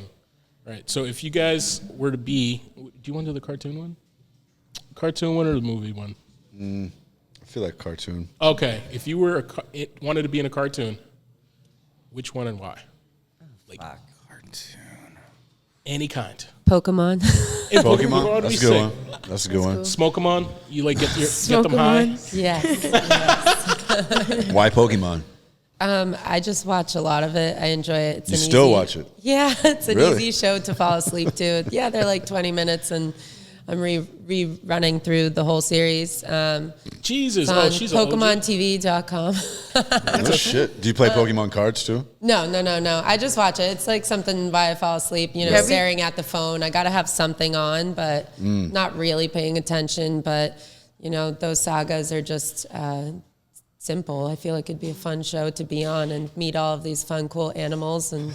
Right. So, if you guys were to be, do you want to do the cartoon one? Cartoon one or the movie one? I feel like cartoon. Okay. If you were wanted to be in a cartoon, which one and why? Like Cartoon. any kind. Pokemon. In Pokemon. would That's be a good sick. one. That's a good one. Smoke them on. You like get them Smoke-em-on. high. Yes. Why Pokemon? I just watch a lot of it. I enjoy it. It's You an still easy- watch it? Yeah, it's an Really? easy show to fall asleep to. Yeah, they're like 20 minutes, and I'm rerunning through the whole series. Jesus. It's on Oh, she's a OG. PokemonTV.com. No shit. Do you play Pokemon cards too? No. I just watch it. It's like something why I fall asleep, you know, staring at the phone. I got to have something on, but not really paying attention. But, you know, those sagas are just simple. I feel like it'd be a fun show to be on and meet all of these fun, cool animals. And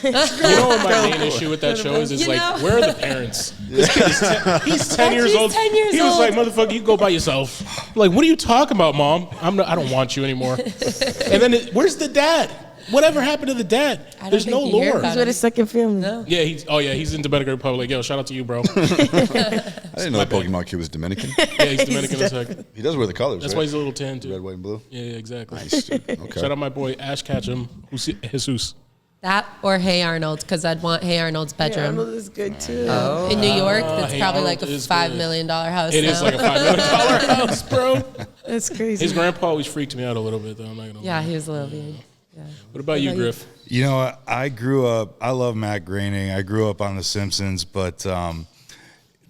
You know what my main issue with that show is? You Like, know? where are the parents? This kid is he's 10 years He's old. 10 years He was old. like, motherfucker, you go by yourself. Like, what are you talking about, Mom? I don't want you anymore. And then, where's the dad? Whatever happened to the dad? don't There's no think you hear lore. about He's with his second family. No. Yeah, he's in Dominican Republic. Yo, shout out to you, bro. I didn't know that Pokemon kid was Dominican. Yeah, he's Dominican as heck. He does wear the colors. That's right? why he's a little tan, too. Red, white, and blue. Yeah, exactly. Nice, dude. Okay. Shout out my boy Ash Ketchum, Jesus. that or Hey Arnold, because I'd want Hey Arnold's Yeah, bedroom. Arnold is good too. In New York, that's Hey probably Arnold like a is $5 good. million house. It now. is like a $5 million house, bro. That's crazy. His grandpa always freaked me out a little bit, though. I'm not gonna Yeah, lie. he was a little weird. Yeah. What about you, Griff? You know what? I grew up, I love Matt Groening. I grew up on The Simpsons, but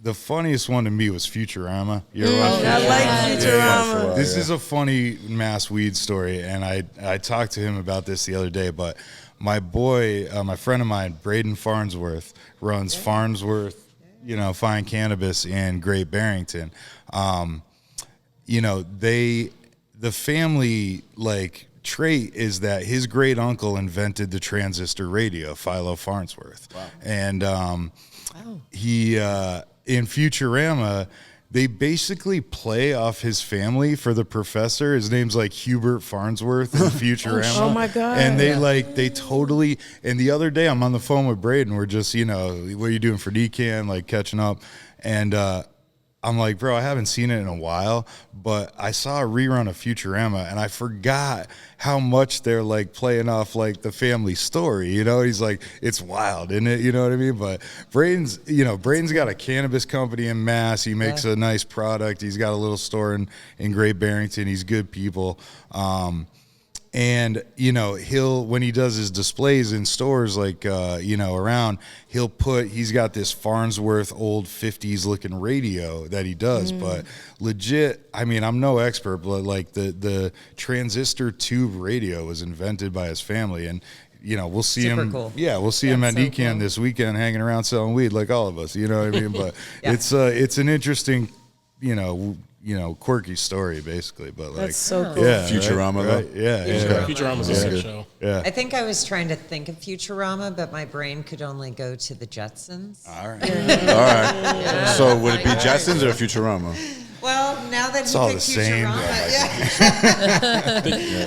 the funniest one to me was Futurama. You ever watch I like Futurama. This is a funny mass weed story, and I talked to him about this the other day, but my boy, my friend of mine, Braden Farnsworth, runs Farnsworth, Fine Cannabis in Great Barrington. The family, trait is that his great uncle invented the transistor radio, Philo Farnsworth. Wow. And he in Futurama, they basically play off his family for the professor. His name's like Hubert Farnsworth in Futurama. Oh my God. And they totally, and the other day I'm on the phone with Braden. We're just, what are you doing for NECANN, catching up. And I'm like, bro, I haven't seen it in a while, but I saw a rerun of Futurama and I forgot how much they're playing off the family story. He's like, it's wild, isn't it? You know what I mean? But Braden's got a cannabis company in Mass. He makes a nice product. He's got a little store in Great Barrington. He's good people. And, he'll, when he does his displays in stores, around, he's got this Farnsworth old 50s looking radio that he does, but legit, I mean, I'm no expert, but the transistor tube radio was invented by his family. And, we'll see Super him. cool. Yeah, we'll see him at so NECANN cool. this weekend hanging around selling weed like all of us, you know what I mean? But it's an interesting, quirky story basically, but That's so cool. yeah, Futurama, right? though. Yeah, Futurama's a sick show. yeah. I think I was trying to think of Futurama, but my brain could only go to the Jetsons. All right. So would it be Jetsons or Futurama? Well, now that It's he all picked the same. Futurama,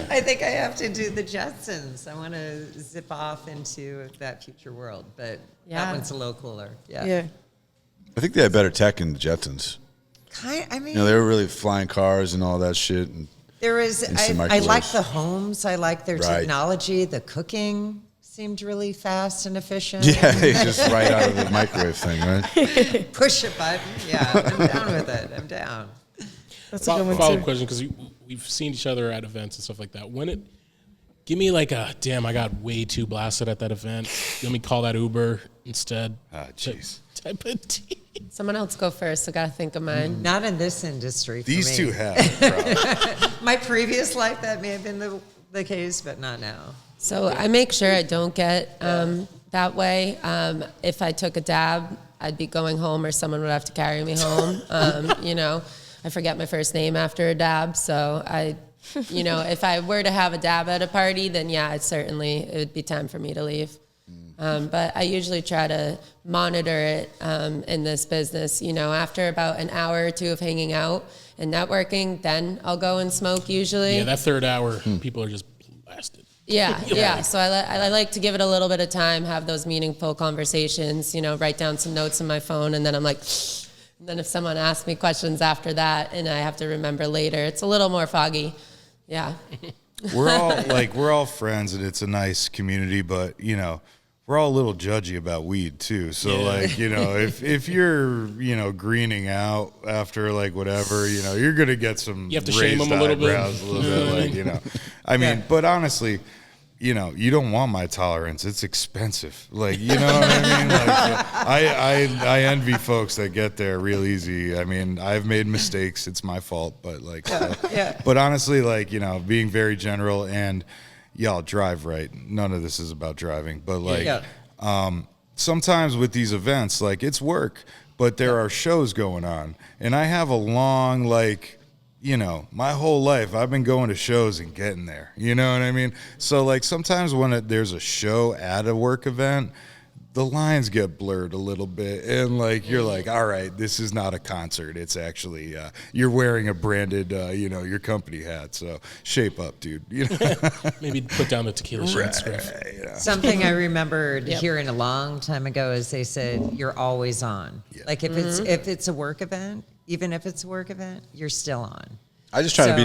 I think I have to do the Jetsons. I want to zip off into that future world, but Yeah. that one's a little cooler. Yeah. I think they had better tech in the Jetsons. I mean, They were really flying cars and all that shit. And there is. Instant I like microwaves. the homes. I like their Right. technology, the cooking. seemed really fast and efficient. Yeah, it's just right out of the microwave thing, right? Push a button. Yeah, I'm down with it. I'm down. That's a good one Follow-up too. question, because we've seen each other at events and stuff like that. Give me like a, damn, I got way too blasted at that event. Let me call that Uber instead. Ah, jeez. Type of tea. Someone else go first. I gotta think of mine. Not in this industry. For These me. two have. My previous life, that may have been the case, but not now. So I make sure I don't get that way. If I took a dab, I'd be going home, or someone would have to carry me home. I forget my first name after a dab, so if I were to have a dab at a party, then yeah, it would be time for me to leave. But I usually try to monitor it in this business. After about an hour or two of hanging out and networking, then I'll go and smoke usually. Yeah, that third hour, people are just blasted. Yeah. So I like to give it a little bit of time, have those meaningful conversations, write down some notes on my phone, and then I'm like, and then if someone asks me questions after that and I have to remember later, it's a little more foggy. Yeah. We're all friends, and it's a nice community, but we're all a little judgy about weed too. So if you're greening out after like whatever, you're gonna get some. You have to shame them a little bit. I mean, but honestly, you don't want my tolerance. It's expensive. Like, you know what I mean? Like, I envy folks that get there real easy. I mean, I've made mistakes. It's my fault, but like, but honestly, like, being very general, and y'all drive right. None of this is about driving, but like, sometimes with these events, like, it's work, but there are shows going on, and I have a long, like, my whole life I've been going to shows and getting there. You know what I mean? So like sometimes when there's a show at a work event, the lines get blurred a little bit, and like you're like, all right, this is not a concert. It's actually you're wearing a branded, your company hat. So shape up, dude. Maybe put down the tequila shots. Something I remembered hearing a long time ago is they said you're always on. Yeah. Like if it's a work event. Even if it's a work event, you're still on. I just try to be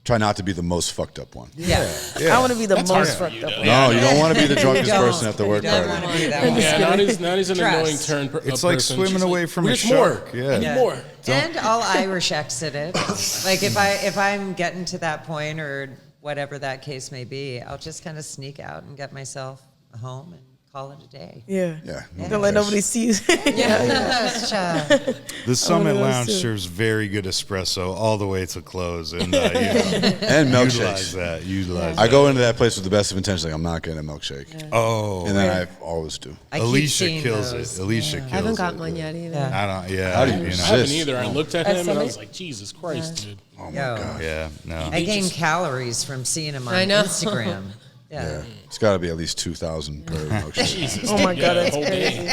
try not to be the most fucked up one. Yeah. I want to be the most fucked up one. No, you don't want to be the drunkest person at the work party. Naughty's an annoying turn. It's like swimming away from a shark. More. And I'll Irish exit it. Like if I'm getting to that point or whatever that case may be, I'll just kind of sneak out and get myself home and call it a day. Yeah. No Don't let nobody see you. The Summit Lounge serves very good espresso all the way to close, and and milkshakes. Utilize I go into that place with the best of intentions. Like, I'm not getting a milkshake. Yeah. Oh, and then I always do. Alicia kills it. Alicia kills it. I haven't gotten one yet either. I don't. Yeah, how do you I haven't either. I looked at him and I was like, Jesus Christ, dude. Oh my God. Yeah. No. I gain calories from seeing him on Instagram. Yeah. It's got to be at least 2,000 per milkshake. Jesus. Oh my God, that's crazy.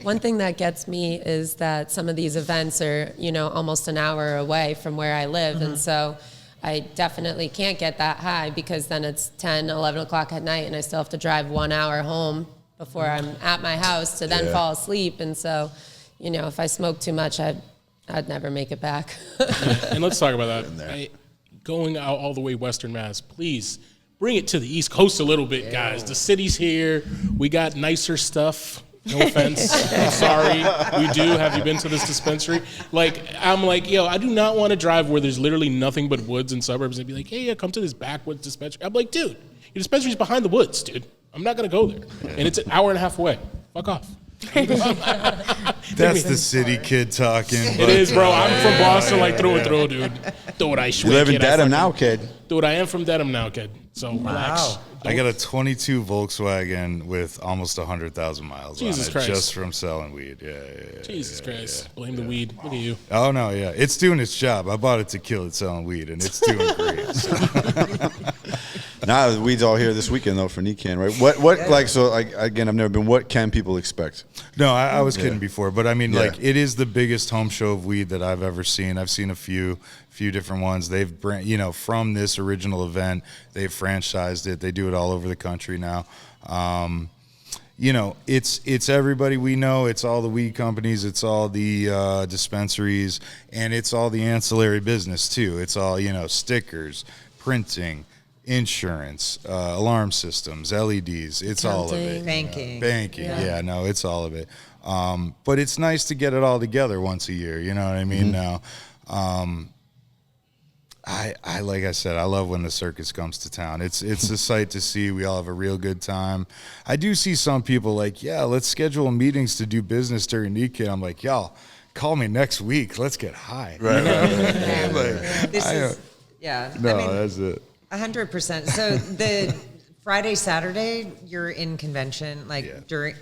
One thing that gets me is that some of these events are, almost an hour away from where I live. And so I definitely can't get that high, because then it's 10, 11 o'clock at night and I still have to drive 1 hour home before I'm at my house to then fall asleep. And so, if I smoke too much, I'd never make it back. And let's talk about that. Going out all the way Western Mass, please. Bring it to the East Coast a little bit, guys. The city's here. We got nicer stuff. No offense. I'm sorry. We do. Have you been to this dispensary? I'm like, I do not want to drive where there's literally nothing but woods and suburbs and be like, hey, come to this backwoods dispensary. I'm like, dude, your dispensary's behind the woods, dude. I'm not going to go there. And it's an hour and a half away. Fuck off. That's the city kid talking. It is, bro. I'm from Boston, through and through, dude. Dude, you live in Dedham now, kid. Dude, I am from Dedham now, kid. So relax. I got a 22 Volkswagen with almost 100,000 miles Jesus on it, Christ. just from selling weed. Jesus Christ. Blame the weed. Look at you. Oh, no, yeah. It's doing its job. I bought it to kill it selling weed, and it's doing great. So. Now the weed's all here this weekend though for NECANN, right? Again, I've never been. What can people expect? No, I was kidding before, but I mean, it is the biggest home show of weed that I've ever seen. I've seen a few different ones. They've from this original event, they've franchised it. They do it all over the country now. It's everybody we know. It's all the weed companies. It's all the dispensaries, and it's all the ancillary business too. It's all stickers, printing, insurance, alarm systems, LEDs. It's all of it. Banking. Yeah, no, it's all of it. But it's nice to get it all together once a year. You know what I mean? Now, I like I said, I love when the circus comes to town. It's a sight to see. We all have a real good time. I do see some people like, yeah, let's schedule meetings to do business during NECANN. I'm like, y'all, call me next week. Let's get high. Right. That's it. 100%. So the Friday, Saturday, you're in convention,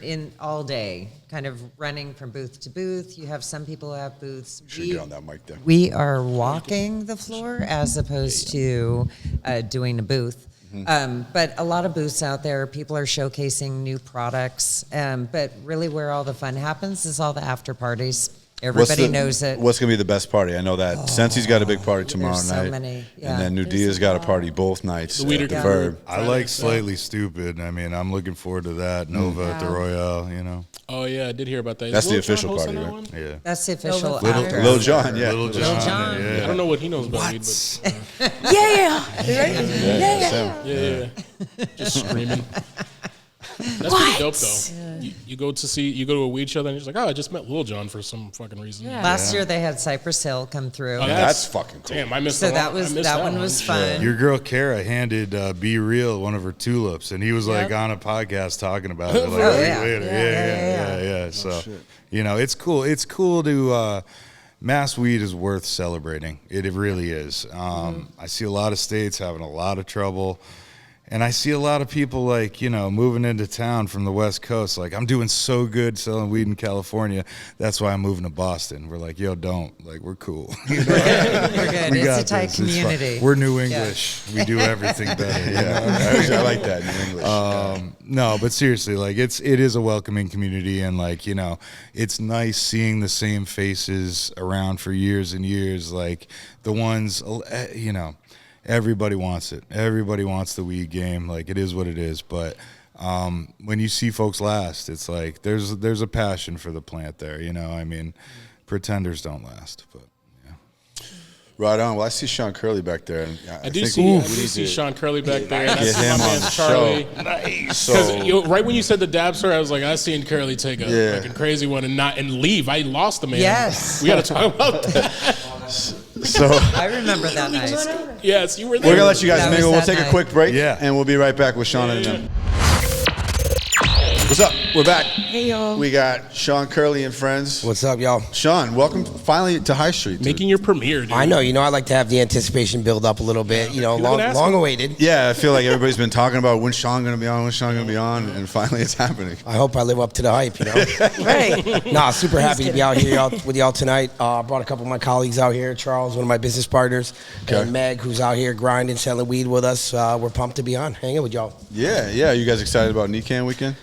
in all day, kind of running from booth to booth. You have some people who have booths. Should get on that mic there. We are walking the floor as opposed to doing a booth. But a lot of booths out there, people are showcasing new products. But really where all the fun happens is all the after parties. Everybody knows it. What's going to be the best party? I know that Sensi's got a big party tomorrow there's night. so many, yeah. And then Nudia's got a party both nights at the Verb. I like Slightly Stupid. I mean, I'm looking forward to that. Nova at the Royale, you know. Oh, yeah, I did hear about that. That's Is the Lil Jon official hosting party, that right? one? Yeah. That's the official after. Lil Jon, yeah. Lil Jon. I don't know what he knows about weed, but yeah. Just screaming. That's pretty dope, though. You go to a weed show, then you're just like, oh, I just met Lil Jon for some fucking reason. Yeah. Last year they had Cypress Hill come through. Oh, that's fucking cool. Damn, I missed So that that one was fun. Your girl Kara handed Be Real one of her tulips, and he was like on a podcast talking about it. Like, later. Yeah. So, you know, it's cool. It's cool to. Mass weed is worth celebrating. It really is. I see a lot of states having a lot of trouble. And I see a lot of people like, you know, moving into town from the West Coast. Like, I'm doing so good selling weed in California. That's why I'm moving to Boston. We're like, yo, don't. Like, we're cool. We're good. It's a tight community. We're New English. We do everything better. I like that, New English. No, but seriously, like, it is a welcoming community. And, like, you know, it's nice seeing the same faces around for years and years. Like, the ones, you know. Everybody wants it. Everybody wants the weed game. Like, it is what it is. But when you see folks last, it's like there's a passion for the plant there. You know, I mean, pretenders don't last. But yeah. Right on. Well, I see Sean Curley back there. And I do see Sean Curley back there. And I see my man Charlie. Nice. Because right when you said the dab story, I was like, I seen Curley take a fucking crazy one and leave. I lost the man. Yes. We got to talk about that. So I remember that night. Yes, you were there. We're going to let you guys That mingle. was We'll that take a night. quick break. Yeah. And we'll be right back with Sean and them. What's up? We're back. Hey, y'all. We got Sean Curley and friends. What's up, y'all? Sean, welcome finally to High Street. Dude. Making your premiere, dude. I know, you know, I like to have the anticipation build up a little bit, you know, long awaited. Yeah, I feel like everybody's been talking about when's Sean going to be on, and finally it's happening. I hope I live up to the hype, you know. Right. Nah, super happy to be out here with y'all tonight. Brought a couple of my colleagues out here. Charles, one of my business partners, and Meg, who's out here grinding, selling weed with us. We're pumped to be on, hanging with y'all. Yeah. You guys excited about NECANN weekend?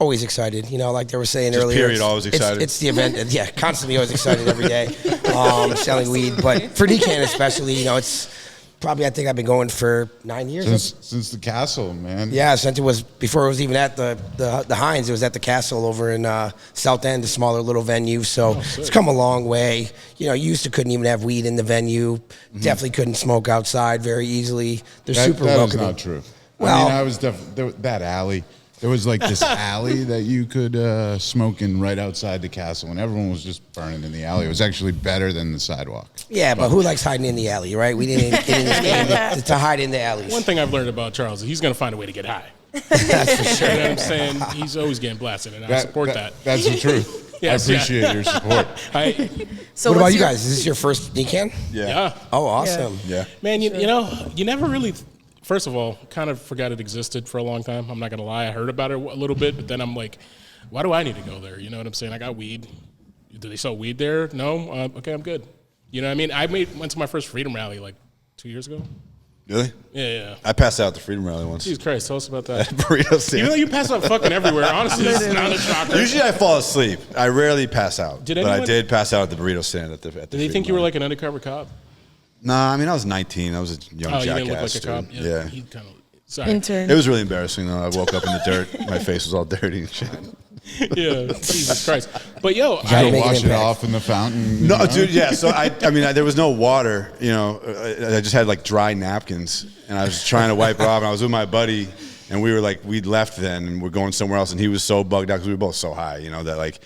Always excited, you know, like they were saying Just earlier. period, always excited. It's the event, and yeah, constantly always excited every day, selling weed. But for NECANN especially, you know, it's probably, I think I've been going for 9 years. Since the castle, man. Yeah, since it was, before it was even at the Heinz, it was at the castle over in South End, a smaller little venue. So it's come a long way. You know, you used to couldn't even have weed in the venue. Definitely couldn't smoke outside very easily. They're super welcoming. That is not true. Well, I mean, I was that alley. There was like this alley that you could smoke in right outside the castle, and everyone was just burning in the alley. It was actually better than the sidewalk. Yeah, but who likes hiding in the alley, right? We didn't get in this game to hide in the alleys. One thing I've learned about Charles is he's going to find a way to get high. That's for sure. You know what I'm saying? He's always getting blasted, and I support that. That's the truth. Yes, I appreciate your support. So what about what's you guys? Is this your first NECANN? Yeah. Oh, awesome. Yeah. Man, you know, you never really, first of all, kind of forgot it existed for a long time. I'm not going to lie. I heard about it a little bit, but then I'm like, why do I need to go there? You know what I'm saying? I got weed. Do they sell weed there? No? Okay, I'm good. You know what I mean? I went to my first Freedom Rally like 2 years ago. Really? Yeah. I passed out at the Freedom Rally once. Jesus Christ, tell us about that. Burrito stand. Even though you pass out fucking everywhere, honestly, it's not a shocker. Usually I fall asleep. I rarely pass out. But I did pass out at the burrito stand at the Did they think you were like an undercover cop? Nah, I mean, I was 19. I was a young jackass. You didn't look like a cop? Yeah. He kind of, sorry. intern? It was really embarrassing, though. I woke up in the dirt. My face was all dirty and shit. Yeah, Jesus Christ. But yo, gotta I make an wash it impact. off in the fountain. No, dude, yeah. So I mean, there was no water. You know, I just had like dry napkins, and I was trying to wipe it off. And I was with my buddy, and we were like, we'd left then, and we're going somewhere else. And he was so bugged out because we were both so high, you know, that like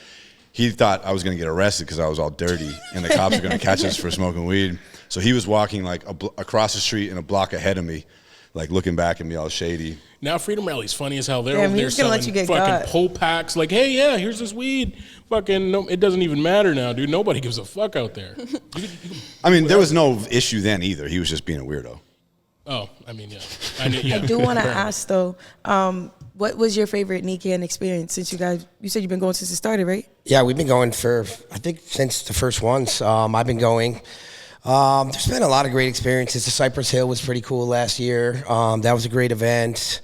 he thought I was gonna get arrested because I was all dirty, and the cops were gonna catch us for smoking weed. So he was walking like across the street and a block ahead of me, like looking back at me all shady. Now Freedom Rally's funny as hell. They're Damn, over he there was gonna let selling you get fucking got. pole packs. Like, hey, yeah, here's this weed. Fucking, no, it doesn't even matter now, dude. Nobody gives a fuck out there. I mean, there was no issue then either. He was just being a weirdo. Oh, I mean, yeah. I do want to ask though, what was your favorite NECANN experience since you said you've been going since it started, right? Yeah, we've been going for, I think, since the first ones. I've been going. There's been a lot of great experiences. The Cypress Hill was pretty cool last year. That was a great event.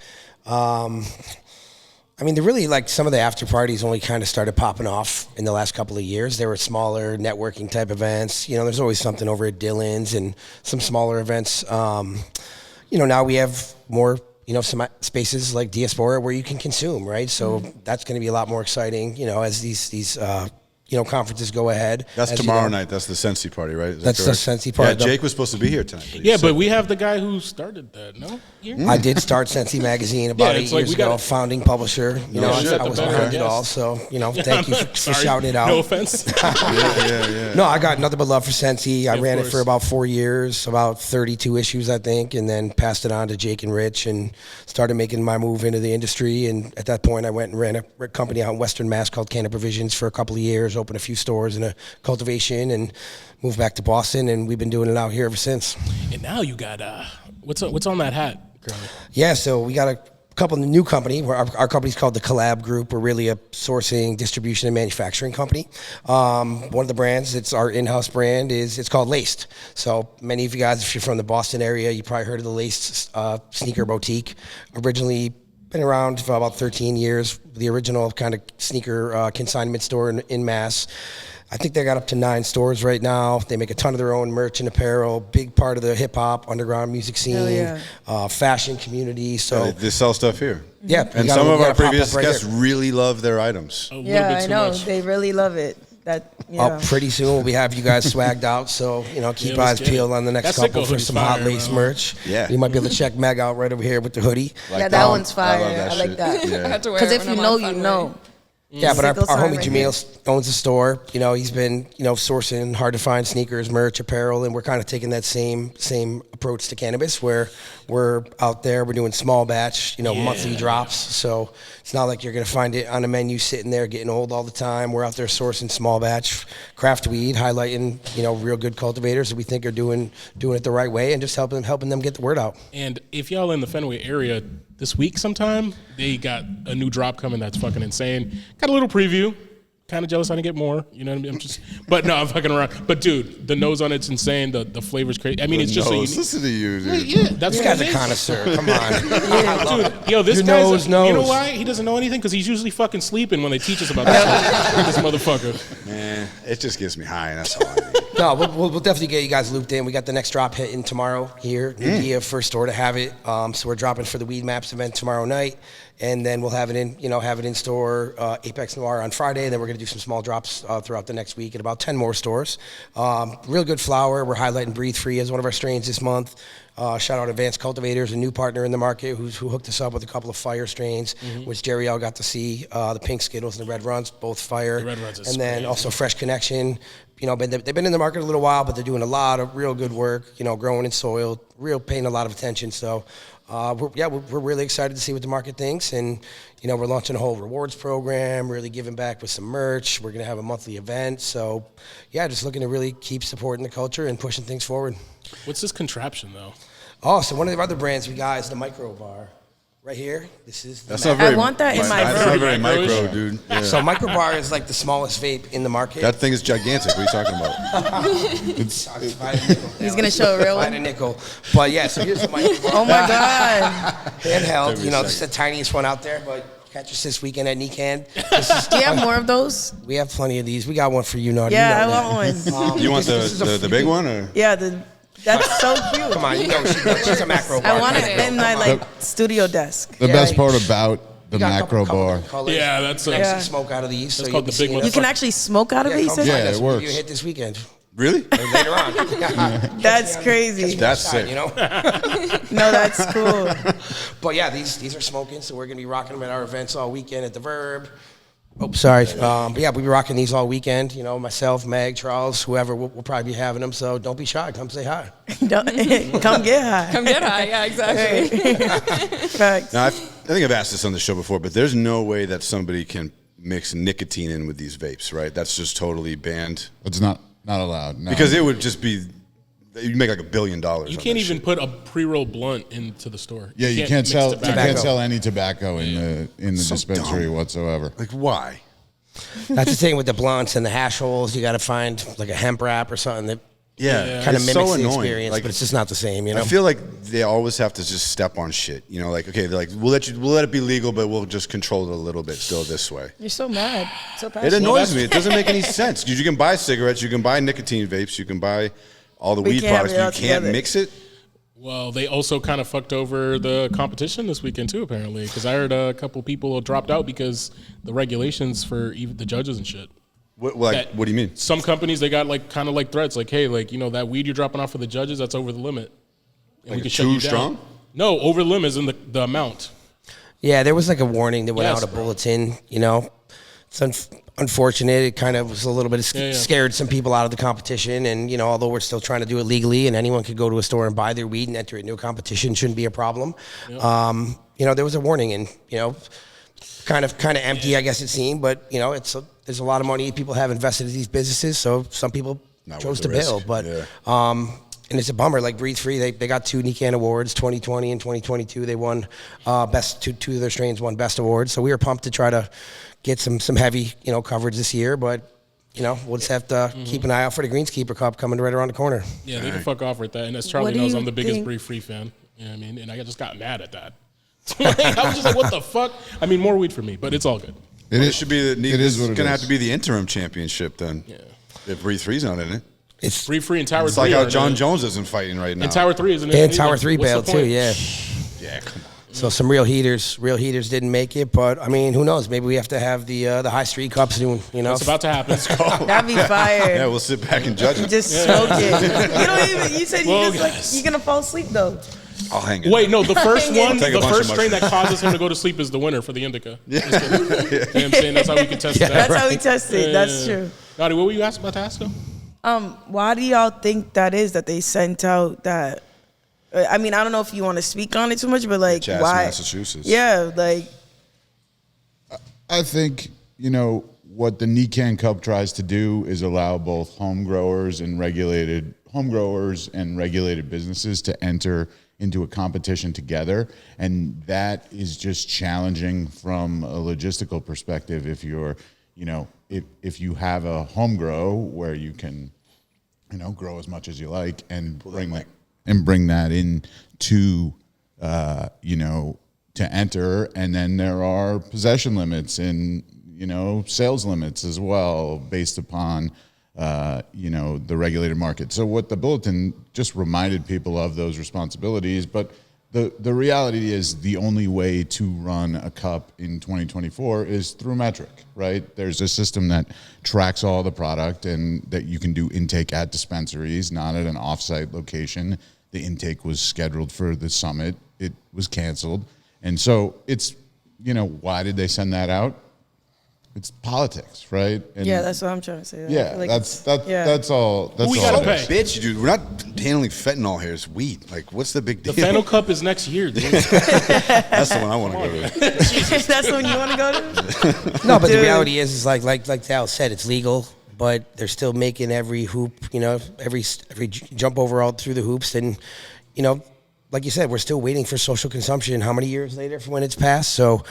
I mean, really, like, some of the after parties only kind of started popping off in the last couple of years. There were smaller networking type events. You know, there's always something over at Dillon's and some smaller events. You know, now we have more, you know, some spaces like Diaspora where you can consume, right? So that's going to be a lot more exciting, you know, as these you know, conferences go ahead. That's As tomorrow you know. night. That's the Sensi party, right? Is that That's the correct? Sensi party. Yeah, Jake was supposed to be here tonight. Yeah, but we have the guy who started that, no? Here? I did start Sensi Magazine about Yeah, 8 it's like years we ago, gotta- founding publisher. You know, shit, I was the better behind it guest. all. So, you know, Yeah, thank you I'm for sorry. shouting it out. No offense. Yeah. No, I got nothing but love for Sensi. I Of ran it course. for about 4 years, about 32 issues, I think, and then passed it on to Jake and Rich and started making my move into the industry. And at that point, I went and ran a company out in Western Mass called Canna Provisions for a couple of years, opened a few stores and a cultivation, and moved back to Boston. And we've been doing it out here ever since. And now you got, what's on that hat, Curly? Yeah, so we got a couple of new company. Where our company's called the Collab Group. We're really a sourcing, distribution, and manufacturing company. One of the brands, it's our in-house brand, it's called Laced. So many of you guys, if you're from the Boston area, you probably heard of the Laced sneaker boutique. Originally been around for about 13 years. The original kind of sneaker consignment store in Mass. I think they got up to 9 stores right now. They make a ton of their own merch and apparel. Big part of the hip hop underground music scene, fashion community. So they sell stuff here. Yeah, And some of our previous guests really love their items. Yeah, I know. They really love it. Pretty soon we'll have you guys swagged out. So, you know, keep eyes peeled on the next couple for some hot lace merch. Yeah. You might be able to check Meg out right over here with the hoodie. Yeah, that one's fire. I I like that. Yeah. Because if you know, you know. Yeah, but our homie right Jamil owns a store. You know, he's been, you know, sourcing hard to find sneakers, merch, apparel, and we're kind of taking that same approach to cannabis where we're out there, we're doing small batch, you know, monthly drops. So it's not like you're going to find it on a menu sitting there getting old all the time. We're out there sourcing small batch craft weed, highlighting, you know, real good cultivators that we think are doing it the right way and just helping them get the word out. And if y'all in the Fenway area this week sometime, they got a new drop coming that's fucking insane. Got a little preview. Kind of jealous I didn't get more. You know what I mean? But no, I'm fucking around. But dude, the nose on it's insane. The flavor's crazy. I mean, it's just so unique. Listen to you, dude. Yeah, that's This what guy's it a is. connoisseur. Come on. Dude, yo, this Your guy's nose you know knows. why? He doesn't know anything because he's usually fucking sleeping when they teach us about this, this motherfucker. Man, it just gets me high, and that's all I need. No, we'll definitely get you guys looped in. We got the next drop hitting tomorrow here. New first store to have it. So we're dropping for the Weed Maps event tomorrow night, and then we'll have it in store Apex Noir on Friday. And then we're gonna do some small drops throughout the next week at about 10 more stores. Real good flower. We're highlighting Breathe Free as one of our strains this month. Shout out Advanced Cultivators, a new partner in the market who hooked us up with a couple of fire strains, which Jerry L got to see. The Pink Skittles and the Red Runs, both fire. The Red Runs is and then crazy. also Fresh Connection. You know, they've been in the market a little while, but they're doing a lot of real good work, you know, growing in soil, paying a lot of attention. So, we're really excited to see what the market thinks. And, you know, we're launching a whole rewards program, really giving back with some merch. We're going to have a monthly event. So, yeah, just looking to really keep supporting the culture and pushing things forward. What's this contraption though? Oh, so one of the other brands we got is the Micro Bar. Right here, this is. That's not very. I want that in my That's not room. very micro, Micro-ish. dude. Yeah. So Micro Bar is like the smallest vape in the market. That thing is gigantic. What are you talking about? He's gonna show a real Find a one. nickel. But yeah, so here's the Micro Bar. Oh my god! Handheld, Every you know, this is second. the tiniest one out there, but catch us this weekend at NECANN. This is- Do you have more of those? We have plenty of these. We got one for you, Naughty. Yeah, you know I that. want one. You want this is a the big one or? Yeah, that's so cute. Come on, you know she's a macro bar. I want it in my studio desk. The Yeah. best part about the got a macro couple bar. colors. Yeah, that's You can Yeah. actually smoke out of these. So That's you'll called be the big seeing one. us. You can actually smoke out of it, you Come said? find Yeah, us. it We'll give works. you a hit this weekend. Really? Or later on. That's crazy. That's Outside, sick. You know? No, that's cool. But yeah, these are smoking, so we're gonna be rocking them at our events all weekend at the Verb. Oh, sorry. But yeah, we'll be rocking these all weekend. You know, myself, Meg, Charles, whoever, we'll probably be having them. So don't be shy. Come say hi. Come get high. Come get high. Yeah, exactly. Facts. Now, I think I've asked this on the show before, but there's no way that somebody can mix nicotine in with these vapes, right? That's just totally banned. It's not allowed. No. Because it would just be, you'd make like $1 billion. You on can't that even shit. put a pre-roll blunt into the store. Yeah, you can't mix sell tobacco. any tobacco in the So dispensary dumb. whatsoever. Like, why? That's the thing with the blunts and the hash holes. You got to find like a hemp wrap or something that Yeah, kind of it's mimics so the annoying. experience, Like, but it's just not the same. You know. I feel like they always have to just step on shit. You know, like, okay, they're like, we'll let it be legal, but we'll just control it a little bit still this way. You're so mad. So It passionate. annoys me. It doesn't make any sense. 'Cause you can buy cigarettes, you can buy nicotine vapes, you can buy all the We weed can't have products, it but all you can't together. mix it. Well, they also kind of fucked over the competition this weekend too, apparently, because I heard a couple people dropped out because the regulations for even the judges and shit. What do you mean? Some companies they got like kind of like threats, like, hey, like that weed you're dropping off for the judges, that's over the limit. And Like can too shut you strong? down. No, over the limit is in the amount. Yeah, there was like a warning that went Yes, out, a bro. bulletin. You know, it's unfortunate. It kind of was a little bit scared some people out of the competition. And you know, although we're still trying to do it legally, and anyone could go to a store and buy their weed and enter it into a competition, shouldn't be a problem. You know, there was a warning, and you know, kind of empty, I guess it seemed. But you know, there's a lot of money people have invested in these businesses, so some people Not chose worth to the risk. bail. But Yeah. and it's a bummer. Like Breathe Free, they got 2 NECANN awards, 2020 and 2022. They won two of their strains won best awards. So we were pumped to try to get some heavy coverage this year. But you know, we'll just have to keep an eye out for the Greenskeeper Cup coming right around the corner. Yeah, they can fuck off with that. And as Charlie What do knows, you I'm the biggest think- Breathe Free fan. You know what I mean? And I just got mad at that. I was just like, what the fuck? I mean, more weed for me, but it's all good. It should be It is what it going to have is. to be the interim championship then. Yeah. If Breathe Free's not in it. It's Breathe Free and Tower 3. It's like how are John in it. Jones isn't fighting right now. And Tower 3 isn't in and it Tower either. 3 What's the bailed too. point? Yeah. Yeah, come on. So some real heaters didn't make it. But I mean, who knows? Maybe we have to have the High Street Cup soon. You know, It's about to happen. That'd be fire. Yeah, we'll sit back and judge it. Just smoke it. You don't even. You said you Well, just like guys. you're gonna fall asleep though. I'll hang it. Wait, no, the first one, Take a the bunch first of strain that mushrooms. causes him to go to sleep is the winner for the indica. Yeah. You know what I'm saying? That's how we can test that. That's how we test it. That's true. Naughty, what were you about to ask though? Why do y'all think that is that they sent out that? I mean, I don't know if you want to speak on it too much, but like, Chatham, why? Massachusetts. Yeah, like, I think, you know, what the NECANN Cup tries to do is allow both home growers and regulated businesses to enter into a competition together. And that is just challenging from a logistical perspective. If you're, you know, if you have a home grow where you can, you know, grow as much as you like and bring that in to, you know, to enter. And then there are possession limits and, you know, sales limits as well based upon, you know, the regulated market. So what the bulletin just reminded people of those responsibilities, but the reality is the only way to run a cup in 2024 is through metric, right? There's a system that tracks all the product and that you can do intake at dispensaries, not at an offsite location. The intake was scheduled for the summit. It was canceled. And so it's, you know, why did they send that out? It's politics, right? And yeah, that's what I'm trying to say. I yeah, feel like that's all. That's we all gotta it is. pay? Bitch, dude, we're not handling fentanyl here. It's weed. Like, what's the big The deal? Fennel Cup is next year, dude. That's the one I want to go to. That's the one you want to go to. no, but the Dude. reality is like Tal said, it's legal, but they're still making every hoop, you know, every jump over all through the hoops, and you know, like you said, we're still waiting for social consumption. How many years later from when it's passed? So.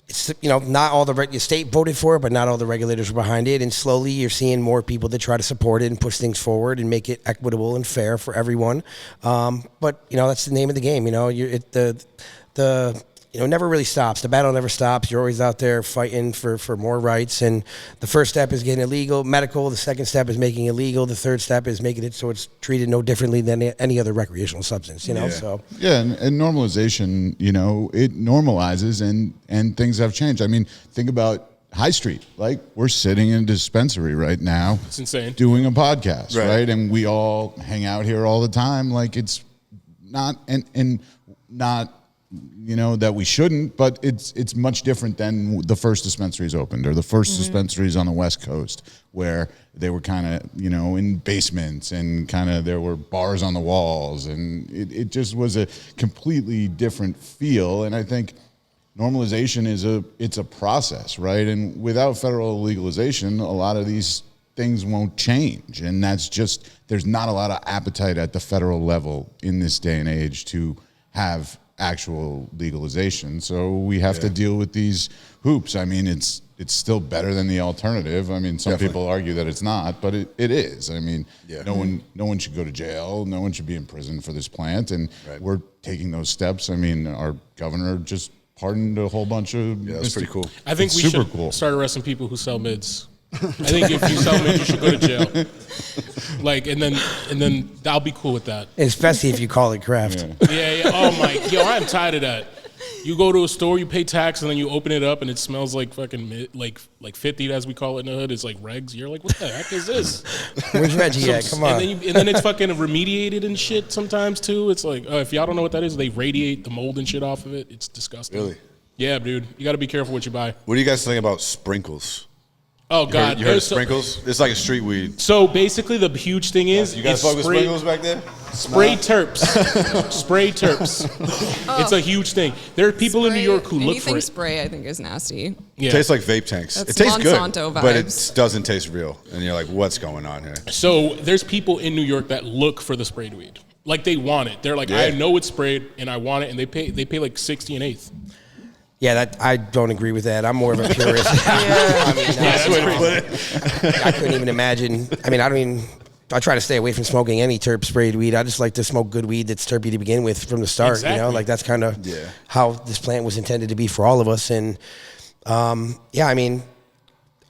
It's, you know, not all the state voted for it, but not all the regulators were behind it. And slowly you're seeing more people that try to support it and push things forward and make it equitable and fair for everyone. But, you know, that's the name of the game. You know, the never really stops. The battle never stops. You're always out there fighting for more rights. And the first step is getting illegal, medical. The second step is making it legal. The third step is making it so it's treated no differently than any other recreational substance, so. Yeah, and normalization, it normalizes and things have changed. I mean, think about High Street. Like, we're sitting in a dispensary right now. It's insane. Doing a podcast, right? And we all hang out here all the time. Like, it's not, and not, that we shouldn't, but it's much different than the first dispensaries opened or the first dispensaries on the West Coast where they were kind of, in basements and kind of there were bars on the walls and it just was a completely different feel. And I think normalization it's a process, right? And without federal legalization, a lot of these things won't change. And that's just, there's not a lot of appetite at the federal level in this day and age to have actual legalization. So we have to deal with these hoops. I mean, it's still better than the alternative. I mean, some people argue that it's not, but it is. I mean, no one should go to jail. No one should be in prison for this plant. And we're taking those steps. I mean, our governor just pardoned a whole bunch of. Yeah, that's pretty cool. I think we should start arresting people who sell mids. I think if you sell mids, you should go to jail. And then I'll be cool with that. Especially if you call it craft. Yeah. Oh I'm tired of that. You go to a store, you pay tax, and then you open it up, and it smells like fucking like 50, as we call it in the hood. It's like regs. You're like, what the heck is this? Where's Reggie at? Come on. And then it's fucking remediated and shit sometimes too. It's like, if y'all don't know what that is, they radiate the mold and shit off of it. It's disgusting. Really? Yeah, dude. You got to be careful what you buy. What do you guys think about sprinkles? Oh, God. You heard of sprinkles? It's like a street weed. So basically the huge thing is... You guys fuck with sprinkles back there? Spray terps. Spray terps. It's a huge thing. There are people in New York who look for Anything it. spray, I think, is nasty. Yeah. It tastes like vape tanks. That's it tastes Monsanto good, vibes. but it doesn't taste real. And you're like, what's going on here? So there's people in New York that look for the sprayed weed. Like, they want it. They're like, I know it's sprayed, and I want it, and they pay like 60 an eighth. Yeah, I don't agree with that. I'm more of a purist. I couldn't even imagine. I mean, I try to stay away from smoking any terp sprayed weed. I just like to smoke good weed that's terpy to begin with from the start. Exactly. Like that's kind of how this plant was intended to be for all of us. And I mean,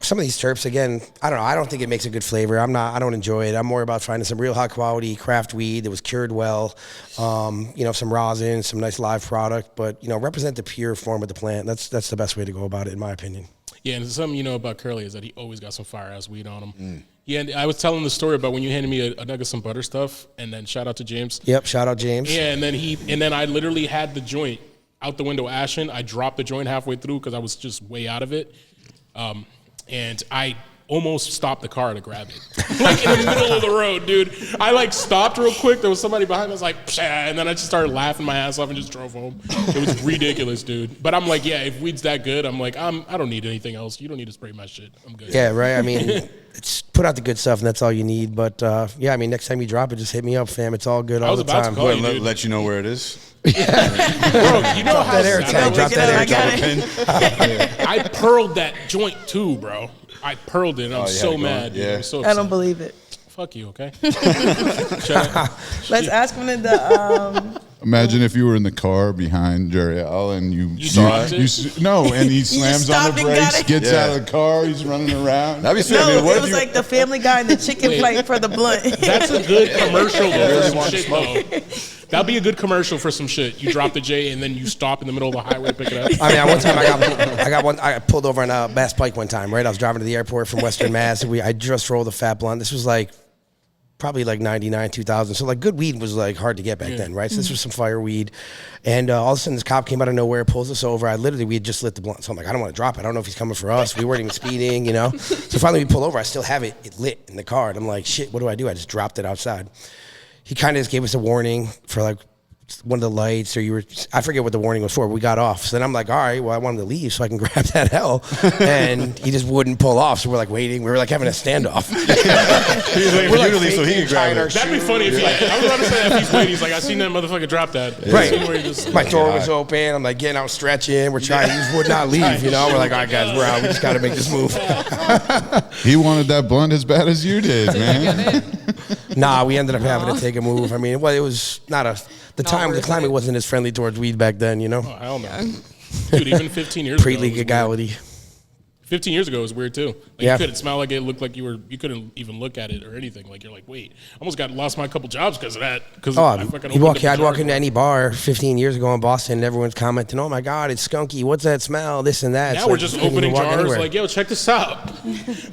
some of these terps, again, I don't know. I don't think it makes a good flavor. I don't enjoy it. I'm more about finding some real high quality craft weed that was cured well, some rosin, some nice live product, but, represent the pure form of the plant. That's the best way to go about it, in my opinion. Yeah, and something you know about Curly is that he always got some fire-ass weed on him. Yeah, and I was telling the story about when you handed me a nug of some butter stuff, and then shout out to James. Yep, shout out James. Yeah, and then I literally had the joint out the window ashen. I dropped the joint halfway through because I was just way out of it. And I almost stopped the car to grab it. Like in the middle of the road, dude. I stopped real quick. There was somebody behind me. I was like, psha, and then I just started laughing my ass off and just drove home. It was ridiculous, dude. But I'm like, if weed's that good, I'm like, I don't need anything else. You don't need to spray my shit. I'm good. Yeah, right. I mean, it's put out the good stuff, and that's all you need. But next time you drop it, just hit me up, fam. It's all good all the time. I was about to call you, dude. Let you know where it is. Bro, you know how drop that air tag. I pearled that joint too, bro. I pearled it. And I'm so mad. Dude. I'm so upset. I don't believe it. Fuck you, okay? Let's ask one of the. Imagine if you were in the car behind Jerry Al and you saw it. And he slams on the brakes, gets out of the car, he's running around. That'd be sick. No, it was like the Family Guy and the chicken fight for the blunt. That's a good commercial for some shit, though. That'd be a good commercial for some shit. You drop the J and then you stop in the middle of the highway to pick it up. I mean, one time I pulled over on Bass Pike one time, right? I was driving to the airport from Western Mass. I just rolled a fat blunt. This was probably 99, 2000. So good weed was hard to get back then, right? So this was some fire weed. And all of a sudden this cop came out of nowhere, pulls us over. We had just lit the blunt. So I'm like, I don't want to drop it. I don't know if he's coming for us. We weren't even speeding, So finally we pull over. I still have it lit in the car. And I'm like, shit, what do? I just dropped it outside. He kind of just gave us a warning for one of the lights, or I forget what the warning was for. We got off. So then I'm like, all right, well, I wanted to leave so I can grab that L. And he just wouldn't pull off. So we're waiting. We were having a standoff. He was waiting for you to leave so he could grab it. That'd be funny if I was about to say if he's waiting. He's like, I seen that motherfucker drop that. Right. My door was open. I'm getting out, stretching. We're trying. He just would not leave, We're like, all right, guys, we're out. We just got to make this move. He wanted that blunt as bad as you did, man. Nah, we ended up having to take a move. I mean, it was not the climate wasn't as friendly towards weed back then, Oh, hell no. Dude, even 15 years ago. Pre-legality. 15 years ago it was weird too. Like Yeah. You couldn't smell like it. Looked like you couldn't even look at it or anything. Like you're like, wait, I almost lost my couple jobs because of that. Because I'd walk into any bar 15 years ago in Boston and everyone's commenting, oh my God, it's skunky. What's that smell? This and that. Now It's we're like, just you couldn't opening even walk jars anywhere. like, yo, check this out.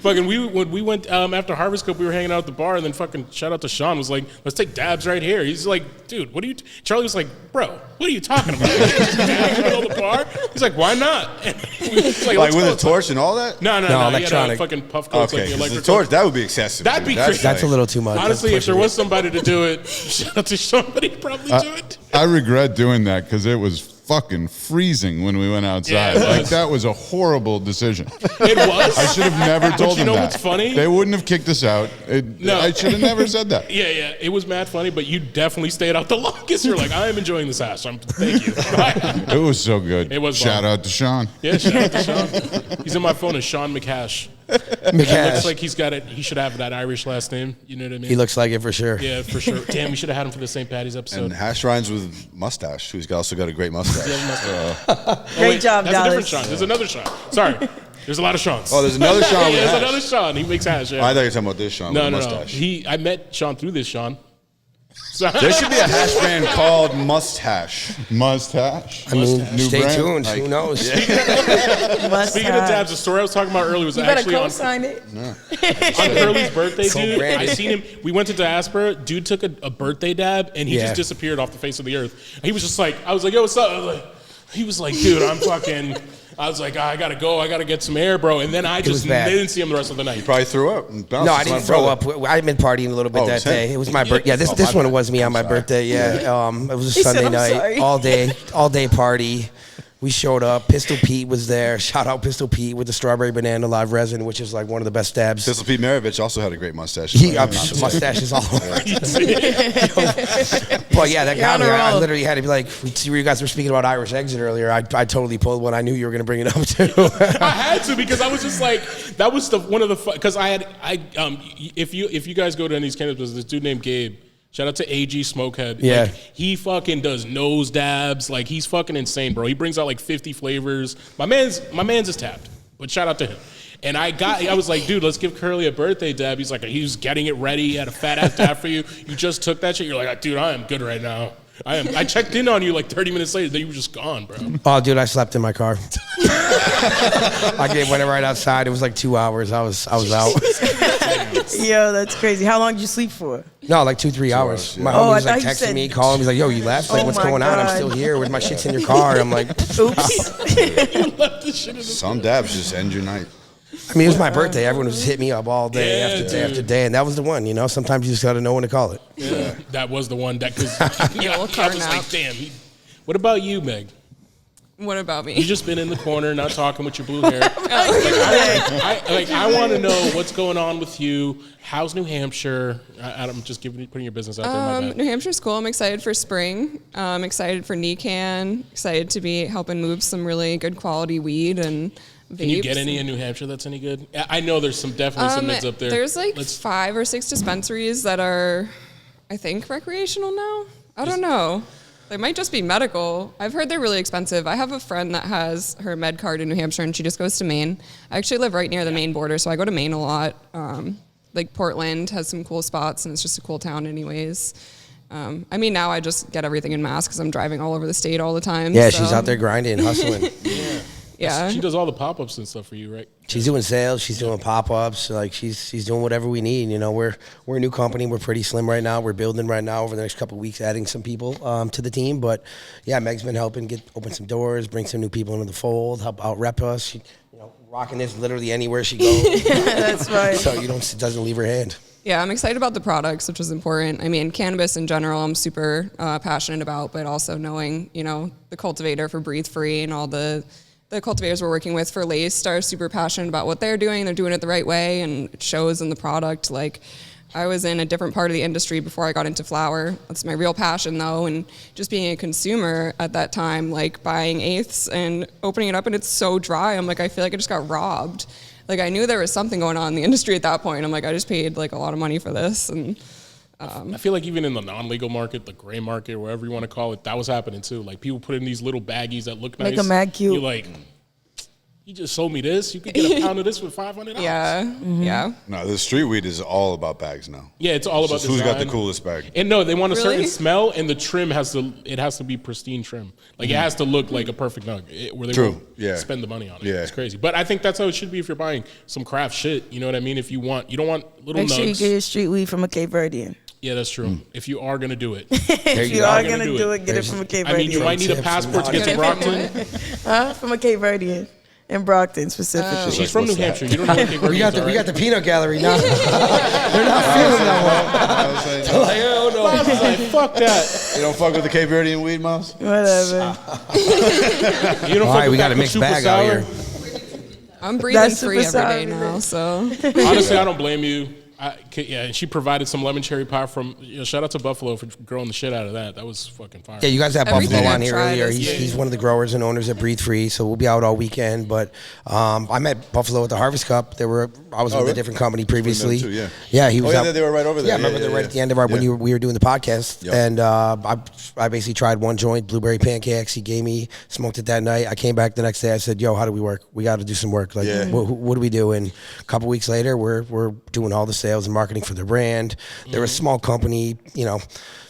Fucking when we went after Harvest Cup, we were hanging out at the bar and then fucking shout out to Sean was like, let's take dabs right here. He's like, dude, what are you, Charlie was like, bro, what are you talking about? Dabs in the middle of the bar? He's like, why not? And we was Like with a torch and all that? No, he had a electronic. fucking puff coats like Okay, the 'cause the electric torch, that would be excessive. That'd be dude. crazy. That's a little too much. Honestly, That's if there pushing was somebody to do it, shout out to somebody probably do it. I regret doing that because it was fucking freezing when we went outside. Yeah, it like was. that was a horrible decision. It was. I should have never told you them know that. what's funny? They wouldn't have kicked us out. No. I should have never said that. Yeah, it was mad funny, but you definitely stayed out the longest. You're like, I am enjoying this hash. Thank you. It was so good. It was Shout bomb. out to Sean. Yeah, shout out to Sean. He's in my phone as Sean McCash. It looks like he's got it. He should have that Irish last name. You know what I mean? He looks like it for sure. Yeah, for sure. Damn, we should have had him for the St. Patty's episode. And hash rhymes with mustache, who's also got a great mustache. Great job, That's a different Dallas. Sean. There's another Sean. Sorry. There's a lot of Seans. Oh, there's another Sean with Yeah, there's hash. another Sean. He makes hash. Yeah. I thought you were talking about this Sean with a mustache. I met Sean through this Sean. There should be a hash brand called Must Hash. Must Hash. I mean, New stay brand? tuned. Like- Who knows? Speaking of dabs, the story I was talking about earlier was You better actually on co-sign it. on Curly's birthday, So dude. branded. I seen him. We went to diaspora. Dude took a birthday dab, and he Yeah. just disappeared off the face of the earth. And he was just like, I was like, yo, what's up? He was like, dude, I'm fucking. I was like, I gotta go. I gotta get some air, bro. And then I was just bad. didn't see him the rest of the night. Probably threw up. And bounced No, I to my didn't throw brother. up. I've been partying a little bit Oh, that it's him? day. It was my birthday. Yeah, this Oh, this my one bad. was me on I'm my sorry. birthday. Yeah, it was a He said, Sunday "I'm night, sorry." all day party. We showed up. Pistol Pete was there. Shout out Pistol Pete with the strawberry banana live resin, which is like one of the best dabs. Pistol Pete Maravich also had a great mustache. He mustache is all over. But yeah, that You're got on me. a I roll. literally had to be like, you guys were speaking about Irish exit earlier. I totally pulled one. I knew you were going to bring it up too. I had to because I was just like, that was one of the because if you guys go to any of these cannabis businesses, this dude named Gabe. Shout out to AG Smokehead. Yeah. Like, he fucking does nose dabs. Like, he's fucking insane, bro. He brings out like 50 flavors. My man's is tapped, but shout out to him. And I was like, dude, let's give Curly a birthday dab. He's like, he was getting it ready. He had a fat ass dab for you. You just took that shit. You're like, dude, I am good right now. I checked in on you like 30 minutes later. Then you were just gone, bro. Oh, dude, I slept in my car. I went right outside. It was like 2 hours. I was out. Yo, that's crazy. How long did you sleep for? No, like 2-3 hours. My Oh, homie I was like thought you texting said- me, calling me. He's like, yo, you left? Like, Oh what's my going on? I'm God. still here. Where's my shit's in your car? I'm like, Oops. Some dabs just end your night. I mean, it was my birthday. Everyone was hitting me up all day Yeah, after day dude. after day. And that was the one, Sometimes you just got to know when to call it. Yeah, that was the one that because Yeah, we'll I carve was out. like, damn. What about you, Meg? What about me? You just been in the corner, not talking with your blue hair. I want to know what's going on with you. How's New Hampshire? I'm just putting your business out there. My bad. New Hampshire's cool. I'm excited for spring. I'm excited for NECANN. Excited to be helping move some really good quality weed and vapes. Can you get any in New Hampshire that's any good? I know there's definitely some mids up there. There's like 5 or 6 dispensaries that are, I think, recreational now. I don't know. They might just be medical. I've heard they're really expensive. I have a friend that has her med card in New Hampshire, and she just goes to Maine. I actually live right near the Maine border, so I go to Maine a lot. Like Portland has some cool spots, and it's just a cool town anyways. I mean, now I just get everything in mass because I'm driving all over the state all the time. Yeah, so. she's out there grinding, hustling. Yeah. She does all the pop-ups and stuff for you, right? She's doing sales. She's doing pop-ups. Like she's doing whatever we need. We're a new company. We're pretty slim right now. We're building right now. Over the next couple of weeks, adding some people to the team. But yeah, Meg's been helping open some doors, bring some new people into the fold, help out rep us. She, rocking this literally anywhere she goes. That's right. So it doesn't leave her hand. Yeah, I'm excited about the products, which is important. I mean, cannabis in general, I'm super passionate about, but also knowing, the cultivator for Breathe Free and all the cultivators we're working with for Laced are super passionate about what they're doing. They're doing it the right way, and it shows in the product. Like, I was in a different part of the industry before I got into flower. That's my real passion, though, and just being a consumer at that time, like buying eighths and opening it up, and it's so dry. I'm like, I feel like I just got robbed. Like, I knew there was something going on in the industry at that point. I'm like, I just paid like a lot of money for this, and I feel like even in the non-legal market, the gray market, whatever you want to call it, that was happening too. Like people put in these little baggies that look nice. Make them mad cute. You're like, you just sold me this. You could get a pound of this for $500. Yeah, yeah. No, the street weed is all about bags now. Yeah, it's all about Just who's got the design. coolest bag. And no, they want a certain Really? smell, and the trim has to be pristine trim. Like it has to look like a perfect nug where they True. won't Yeah. spend the money on it. Yeah. It's crazy. But I think that's how it should be if you're buying some craft shit. You know what I mean? If you don't want little Make sure you nugs. get your street weed from a Cape Verdean. Yeah, that's true. If you are gonna do it, If you are gonna do it, get it from a Cape Verdean. I mean, you might need a passport to get to Brockton. From a Cape Verdean in Brockton specifically. She's from New Hampshire. You don't know what Cape We got Verdeans are, we got right? the peanut gallery now. They're not feeling that well. Like, oh no. I was like, fuck that. You don't fuck with the Cape Verdean weed, Miles? Whatever. You don't All fuck right, we with got a that mixed super bag sour? out here. I'm breathing That's free super every day sour. now, so. Honestly, I don't blame you. And she provided some lemon cherry pie from. Shout out to Buffalo for growing the shit out of that. That was fucking fire. Yeah, you guys had Everything Buffalo I've on here tried earlier. is He's one of the growers and owners at Breathe Free, so we'll be out all weekend. But I met Buffalo at the Harvest Cup. I was with really? a different company previously. too, yeah. Yeah, he was. Oh, yeah, out, they were right over there. Yeah, I Yeah, remember yeah, they're right yeah. at the end of our when Yeah. we were doing the podcast, Yep. and I basically tried one joint, blueberry pancakes. He gave me, smoked it that night. I came back the next day. I said, "Yo, how do we work? We got to do some work. Like, Yeah. what do we do?" And a couple weeks later, we're doing all the sales and marketing for their brand. They're a small company,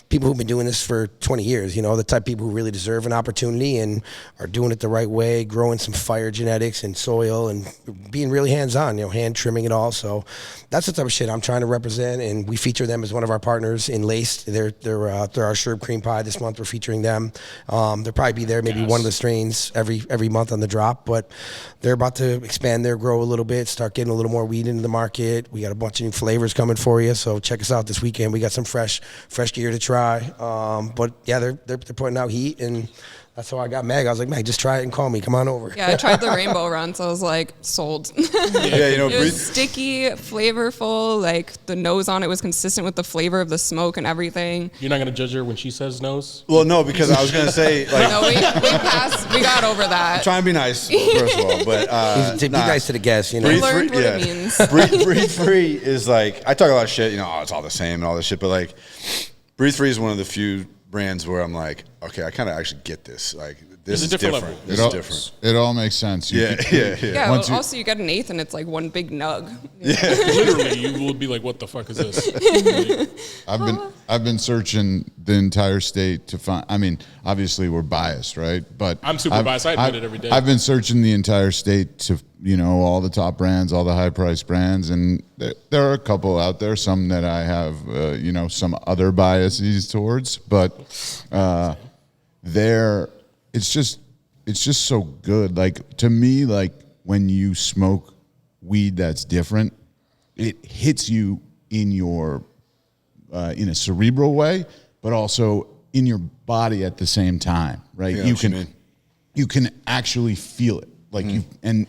people who've been doing this for 20 years, the type of people who really deserve an opportunity and are doing it the right way, growing some fire genetics and soil and being really hands-on, hand trimming it all. So that's the type of shit I'm trying to represent, and we feature them as one of our partners in Laced. They're our Sherb Cream Pie this month. We're featuring them. They'll probably be there, maybe one of the strains every month on the drop, but they're about to expand their grow a little bit, start getting a little more weed into the market. We got a bunch of new flavors coming for you, so check us out this weekend. We got some fresh gear to try. But yeah, they're putting out heat, and that's how I got Meg. I was like, Meg, just try it and call me. Come on over. Yeah, I tried the rainbow run, so I was like, sold. Yeah, It Breathe. was sticky, flavorful. Like the nose on it was consistent with the flavor of the smoke and everything. You're not gonna judge her when she says nose. Well, no, because I was gonna say like No, we got over that. try and be nice first of all, but Be nice to the guests, Breathe learned free, what it means. Breathe free is like I talk a lot of shit. It's all the same and all this shit, but like Breathe Free is one of the few brands where I'm like, okay, I kind of actually get this. Like this It's a is different different. level. This is different. It all makes sense. Yeah. Yeah, Once well, also you get an eighth and it's like one big nug. Literally, you will be like, "What the fuck is this?" I've been searching the entire state to find. I mean, obviously we're biased, right? But I'm super biased. I admit it every day. I've been searching the entire state to all the top brands, all the high price brands, and there are a couple out there. Some that I have some other biases towards, but it's just so good. Like to me, like when you smoke weed that's different, it hits you in your in a cerebral way, but also in your body at the same time, right? Yeah, you can actually feel it, like you and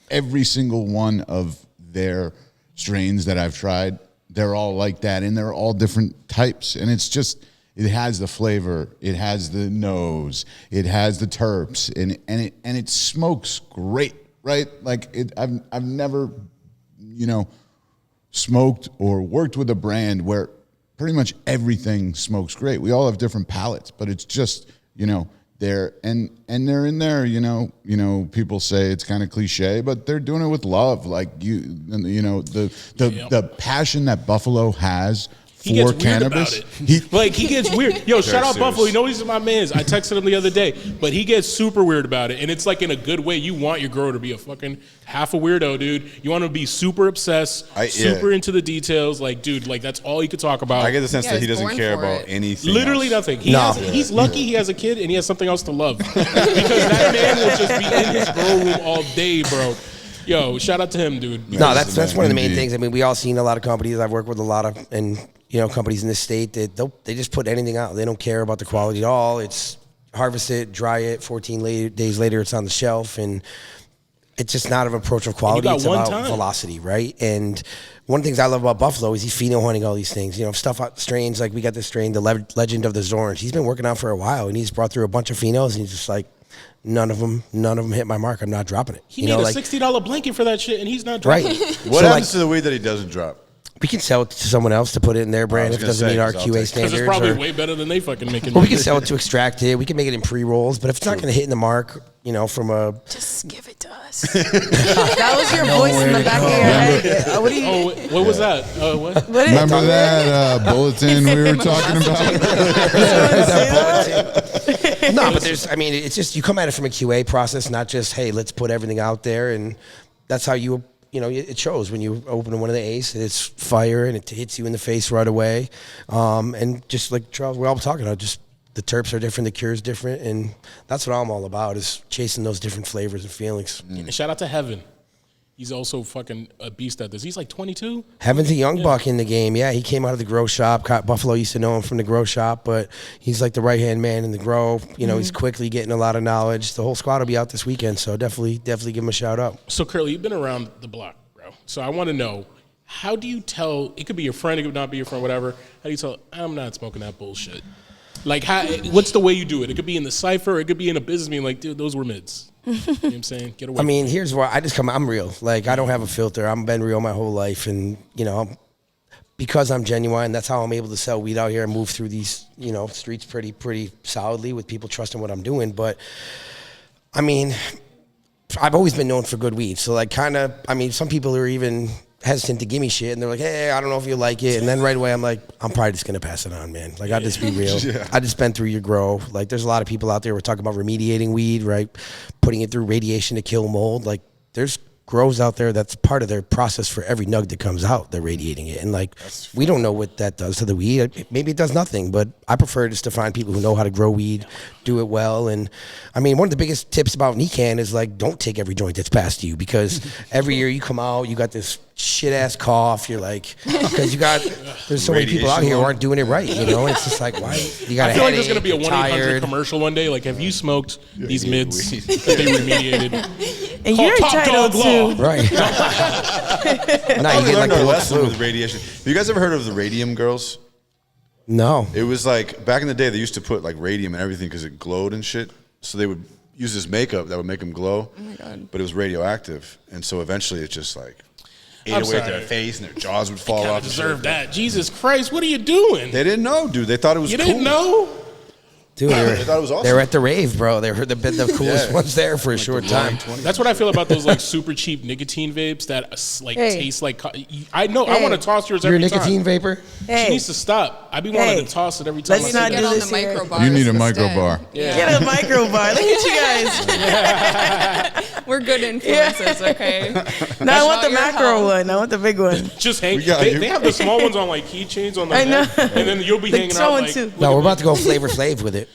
every single one of their strains that I've tried, they're all like that, and they're all different types, and it's just. It has the flavor, it has the nose, it has the terps, and it smokes great, right? Like I've never, smoked or worked with a brand where pretty much everything smokes great. We all have different palates, but it's just they're and they're in there. People say it's kind of cliche, but they're doing it with love. Like the passion that Buffalo has. He gets For weird cannabis, about it. He gets weird. Yo, shout out serious. Buffalo. You know he's my man's. I texted him the other day, but he gets super weird about it, and it's like in a good way. You want your grower to be a fucking half a weirdo, dude. You want to be super obsessed, super into the details. Like, dude, like that's all you could talk about. I get the sense that he he's doesn't born care for about it. anything. Literally else. nothing. No. He's lucky he has a kid and he has something else to love. Because that man will just be in his grow room all day, bro. Yo, shout out to him, dude. No, that's one of the main Indeed. things. I mean, we all seen a lot of companies. I've worked with a lot of companies in this state that they just put anything out. They don't care about the quality at all. It's harvest it, dry it. 14 days later, it's on the shelf, and it's just not an approach of quality. got It's one about time. velocity, right? And one of the things I love about Buffalo is he's pheno hunting all these things. Stuff out strains like we got this strain, the Legend of the Zorns. He's been working on for a while, and he's brought through a bunch of phenos, and he's just like. None of them hit my mark. I'm not dropping it. He made a $60 blanket for that shit, and he's not dropping right. it. What happens to the weed that he doesn't drop? We can sell it to someone else to put it in their brand if it doesn't meet our QA standards. Because it's probably way better than they fucking make it. Well, we can sell it to extract it. We can make it in pre-rolls, but if it's not going to hit in the mark, you know, from a... Just give it to us. That was your voice in the back of your head. What do you... Oh, what was that? What? Remember that bulletin we were talking about? No, but there's, I mean, it's just, you come at it from a QA process, not just, hey, let's put everything out there. And that's how you know, it shows when you open one of the Ace, and it's fire and it hits you in the face right away. And just like Charles, we're all talking about, just the terps are different, the cure's different. And that's what I'm all about, is chasing those different flavors and feelings. And shout out to Heaven. He's also fucking a beast at this. He's like 22. Heaven's a young buck in the game. Yeah, he came out of the grow shop. Buffalo used to know him from the grow shop, but he's like the right-hand man in the grow. You know, he's quickly getting a lot of knowledge. The whole squad will be out this weekend, so definitely give him a shout-out. So, Curly, you've been around the block, bro. So I want to know, how do you tell, it could be your friend, it could not be your friend, whatever. How do you tell, I'm not smoking that bullshit? Like, what's the way you do it? It could be in the cypher, it could be in a business meeting, like, dude, those were mids. You know what I'm saying? Get away. I mean, here's where I'm real. Like, I don't have a filter. I've been real my whole life. And, you know, because I'm genuine, that's how I'm able to sell weed out here and move through these, you know, streets pretty solidly with people trusting what I'm doing. But, I mean, I've always been known for good weed. So, like, some people are even hesitant to give me shit, and they're like, hey, I don't know if you like it. And then right away I'm like, I'm probably just gonna pass it on, man. Like, I'll just be real. I just been through your grow. Like, there's a lot of people out there, we're talking about remediating weed, right? Putting it through radiation to kill mold. Like, there's grows out there that's part of their process for every nug that comes out. They're radiating it. And like, we don't know what that does to the weed. Maybe it does nothing, but I prefer just to find people who know how to grow weed, do it well. And I mean, one of the biggest tips about NECANN is like, don't take every joint that's passed you, because every year you come out, you got this shit ass cough. You're like, because there's so many people out here who aren't doing it right, you know? And it's just like, why? You got I feel like there's going to be a 1-800 commercial one day. Like, have you smoked these mids that they remediated? And you're entitled to. Right. No, you get like a lesson with radiation. Have you guys ever heard of the radium girls? No. It was like, back in the day, they used to put like radium and everything because it glowed and shit. So they would use this makeup that would make them glow. Oh my God. But it was radioactive. And so eventually it just like ate I'm away at sorry. their face and their jaws would fall off. Deserve that. Jesus Christ, what are you doing? They didn't know, dude. They thought it was You cool. didn't know? Dude, they thought it was awesome. They were at the rave, bro. They were the coolest ones there for a short time. That's what I feel about those like super cheap nicotine vapes that like taste like. I know. I want to toss yours You're every a nicotine time. vapor? She needs to stop. I be wanting to toss it every time. Let's I not see do that. this here. You need a microbar. Get a microbar. Look at you guys. We're good influences, okay? No, I want the Not your macro help. one. I want the big one. Just hang. They have the small ones on like keychains on the I know. head, and then you'll be The hanging tall out one like. too. No, we're about to go Flavor Flav with it.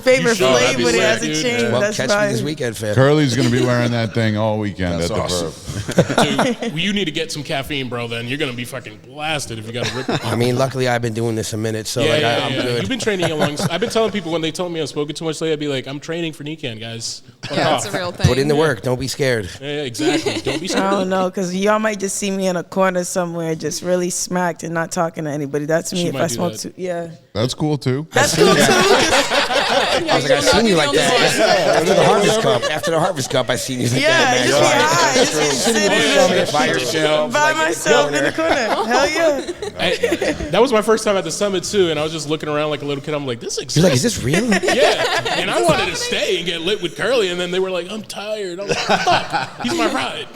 Favorite should. That'd be flavor, but it sick, has a dude. chain. Well, That's catch me fine. this weekend, fam. Curly's going to be wearing that thing all weekend That's at the awesome. Verb. Dude, you need to get some caffeine, bro. Then you're gonna be fucking blasted if you got to rip. I mean, luckily I've been doing this a minute, so I'm good. You've been training along. I've been telling people when they told me I was smoking too much lately, I'd be like, I'm training for NECANN, guys. Fuck Yeah, off. it's a real thing. Put in the work. Don't be scared. Yeah, exactly. Don't be scared. I don't know, because y'all might just see me in a corner somewhere, just really smacked and not talking to anybody. That's me She if might I do smoke that. too. Yeah. That's cool too. That's cool too. I was like, I've seen you like that. After the Harvest Cup. After the Harvest Cup, I seen you like Yeah, just be high. Just be sitting by yourself. by like, myself in the corner. Hell yeah. That was my first time at the summit too, and I was just looking around like a little kid. I'm like, this exists. You're like, is this real? Yeah, and I wanted to stay and get lit with Curly, and then they were like, I'm tired. I'm like, fuck, he's my ride.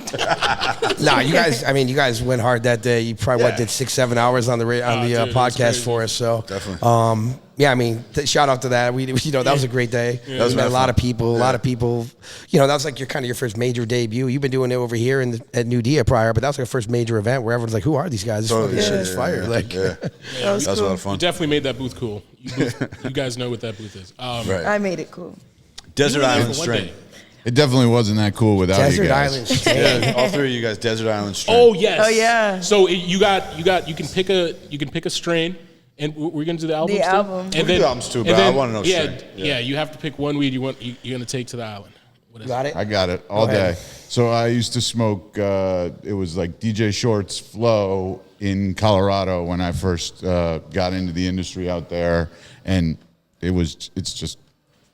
Nah, you guys went hard that day. You probably did 6-7 hours on the dude, it was podcast crazy. for us. So Definitely. yeah, I mean, shout out to that. That was a great day. Yeah. That was a lot of people. A lot of people. You know, that was like your first major debut. You've been doing it over here at New Dia prior, but that was your first major event where everyone's like, "Who are these guys? This shit is fire!" Like, That was That was a lot of You fun. definitely made that booth cool. You guys know what that booth is. Right. I made it cool. Desert You were there Island for one Strain. day. It definitely wasn't that cool without you Desert guys. Island. Strain. Yeah, all three of you guys, Desert Island Strain. Oh yes. Oh, yeah. So you can pick a strain, and we're gonna do the albums. The too? album. And We can do albums too, and but I wanna know strain. Yeah, you have to pick one weed you're gonna take to the island. What is Got it. I got it all Go ahead. day. So I used to smoke. It was like DJ Short's Flow in Colorado when I first got into the industry out there, and it's just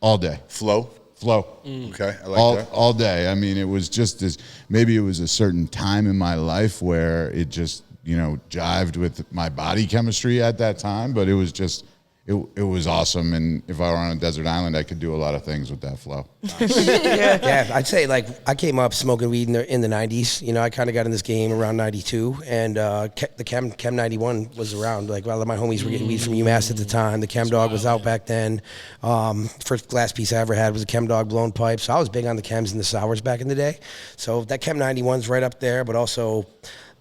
all day Flow. flow. Okay, I like that. All day. I mean, it was just maybe it was a certain time in my life where it just jived with my body chemistry at that time, but it was just, it was awesome. And if I were on a desert island, I could do a lot of things with that flow. Yeah, I'd say like I came up smoking weed in the 90s. I kind of got in this game around 92, and the Chem 91 was around. Like a lot of my homies were getting weed from UMass at the time. The Chem Dog was out back then. First glass piece I ever had was a Chem Dog blown pipe. So I was big on the chems and the sours back in the day. So that Chem 91's right up there, but also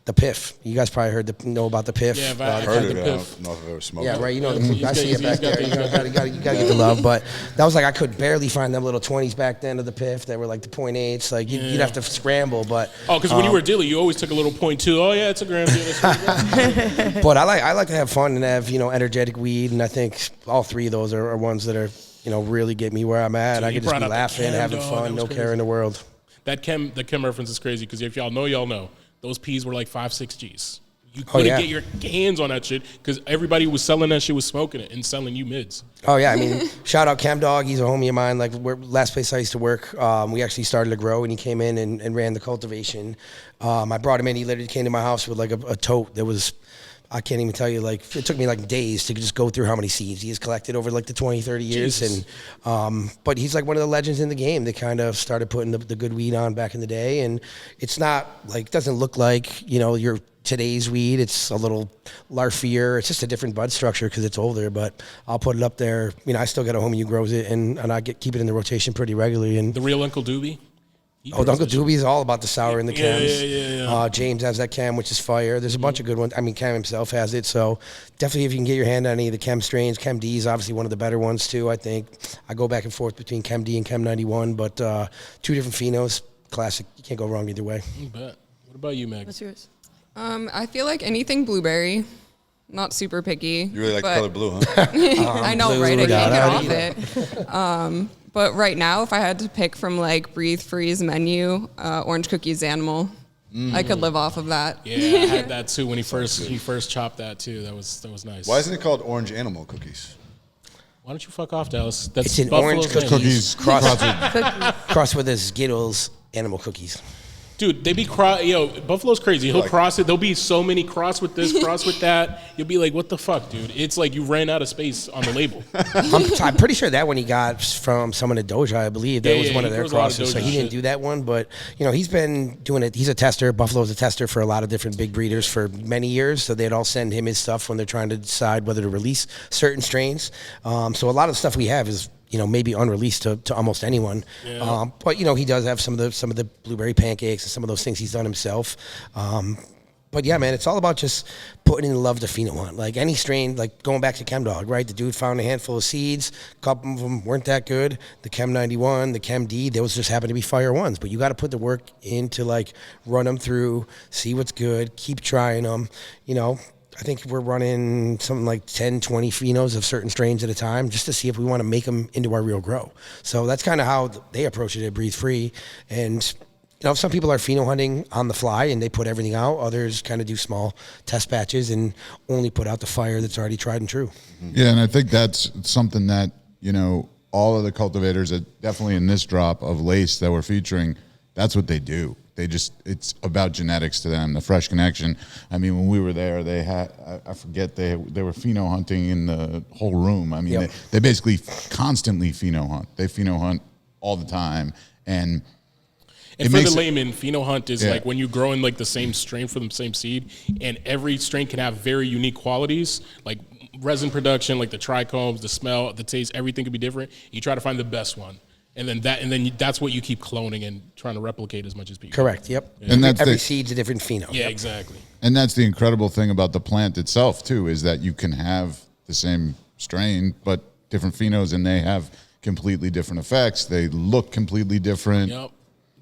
the Piff. You guys probably know about the Piff. Yeah, I've Heard the of it. I Piff. don't know if I've ever smoked Yeah, it. right. I see He's it back got there. the- You gotta get the love. But that was like I could barely find them little 20s back then of the Piff that were like the .8s. Like you'd have to scramble. But Oh, because when you were a dealer, you always took a little .2. Oh yeah, it's a gram deal. but I like to have fun and have energetic weed, and I think all three of those are ones that are really get me where I'm at. Dude, I you can just brought be out the laughing, Chem having Dog. fun, That no was care crazy. in the world. The chem reference is crazy because if y'all know, those P's were like 5-6 G's. You couldn't yeah. get your hands on that shit because everybody was selling that shit, was smoking it and selling you mids. Oh yeah, I mean, shout out Chem Dog. He's a homie of mine. Like last place I used to work, we actually started to grow, and he came in and ran the cultivation. I brought him in. He literally came to my house with like a tote that was, I can't even tell you, like it took me like days to just go through how many seeds he has collected over like the 20, 30 years. Jesus. And but he's like one of the legends in the game that kind of started putting the good weed on back in the day. And it's not like, doesn't look like your today's weed. It's a little larfier. It's just a different bud structure because it's older, but I'll put it up there. I still got a homie who grows it, and I keep it in the rotation pretty regularly. And The real Uncle Doobie? Uncle Doobie is all about the sour and the Yeah, chems. yeah. James has that chem, which is fire. There's a bunch of good ones. I mean, Chem himself has it. So definitely if you can get your hand on any of the chem strains, Chem D is obviously one of the better ones too, I think. I go back and forth between Chem D and Chem 91, but two different phenos, classic. You can't go wrong either way. You bet. What about you, Meg? What's yours? I feel like anything blueberry. Not super picky. You really like the but- color blue, huh? I know, blue, right? I got can't it. get off it. But right now, if I had to pick from like Breathe Free's menu, orange cookies animal, I could live off of that. Yeah, I had that too when he first chopped that too. That was nice. Why isn't it called orange animal cookies? Why don't you fuck off, Dallas? That's It's an Buffalo's orange name. Cookies Cross with the Skittles animal cookies. Dude, they be Buffalo's crazy. He'll cross it. There'll be so many cross with this, cross with that. You'll be like, what the fuck, dude? It's like you ran out of space on the label. I'm pretty sure that one he got from someone at Doja, I believe. That Yeah, was yeah, one he of their throws a lot of crosses. So Doja he didn't shit. do that one, but he's been doing it. He's a tester. Buffalo's a tester for a lot of different big breeders for many years. So they'd all send him his stuff when they're trying to decide whether to release certain strains. So a lot of the stuff we have is maybe unreleased to almost anyone. Yeah. But he does have some of the blueberry pancakes and some of those things he's done himself. But yeah, man, it's all about just putting in the love to pheno hunt. Like any strain, like going back to Chem Dog, right? The dude found a handful of seeds. A couple of them weren't that good. The Chem 91, the Chem D, those just happen to be fire ones. But you got to put the work in to like run them through, see what's good, keep trying them. I think we're running something like 10, 20 phenos of certain strains at a time just to see if we want to make them into our real grow. So that's kind of how they approach it at Breathe Free. And some people are pheno hunting on the fly and they put everything out. Others kind of do small test batches and only put out the fire that's already tried and true. Yeah, and I think that's something that, all of the cultivators that definitely in this drop of Lace that we're featuring, that's what they do. It's about genetics to them, the fresh connection. I mean, when we were there, they had, I forget, they were pheno hunting in the whole room. I mean, they basically constantly pheno hunt. They pheno hunt all the time. And for the layman, pheno hunt is like when you're growing like the same strain from the same seed, and every strain can have very unique qualities, like resin production, like the trichomes, the smell, the taste, everything can be different. You try to find the best one. And then that's what you keep cloning and trying to replicate as much as people. Correct. Yep. Yeah. And that's every seed's a different pheno. Yeah, exactly. And that's the incredible thing about the plant itself too, is that you can have the same strain, but different phenos, and they have completely different effects. They look completely different. Yep.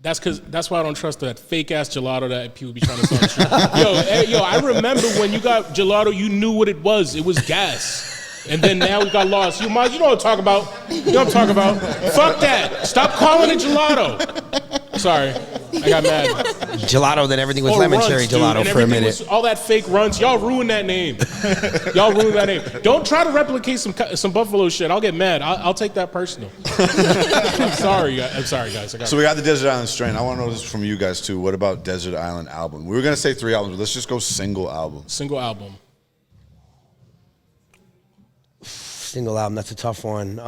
That's why I don't trust that fake ass gelato that people be trying to sell. Yo, I remember when you got gelato, you knew what it was. It was gas. And then now we got lost. You know what I'm talking about. You know what I'm talking about. Fuck that. Stop calling it gelato. Sorry. I got mad. Gelato, then everything was Oh, lemon Runs, cherry dude, gelato and for a everything minute. was- all that fake Runs, y'all ruined that name. Y'all ruined that name. Don't try to replicate some Buffalo shit. I'll get mad. I'll take that personal. I'm sorry, guys. So we got the Desert Island Strain. I want to know this from you guys too. What about Desert Island album? We were gonna say 3 albums, but let's just go single album. Single album. Single album, that's a tough one.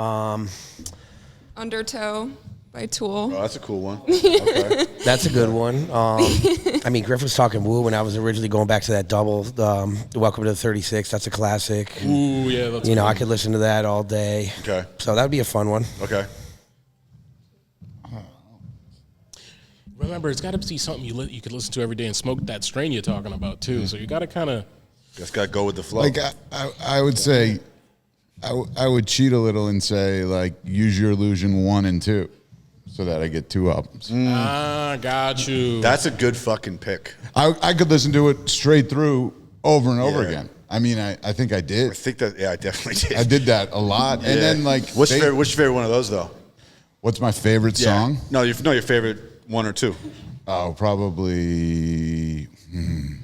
Undertow by Tool. Oh, that's a cool one. Okay. That's a good one. I mean, Griff was talking Woo when I was originally going back to that double, Welcome to the 36. That's a classic. Ooh, yeah. That's You know, cool. I could listen to that all day. Okay. So that would be a fun one. Okay. Remember, it's got to be something you could listen to every day and smoke that strain you're talking about too. So you got to kind of. Just got to go with the flow. Like I would say, I would cheat a little and say like Use Your Illusion 1 and 2, so that I get 2 albums. Ah, got you. That's a good fucking pick. I could listen to it straight through over and over again. I mean, I think I did. I think that I definitely did. I did that a lot, and then like what's your favorite one of those though? What's my favorite song? No, your favorite 1 or 2. Oh, probably. Man.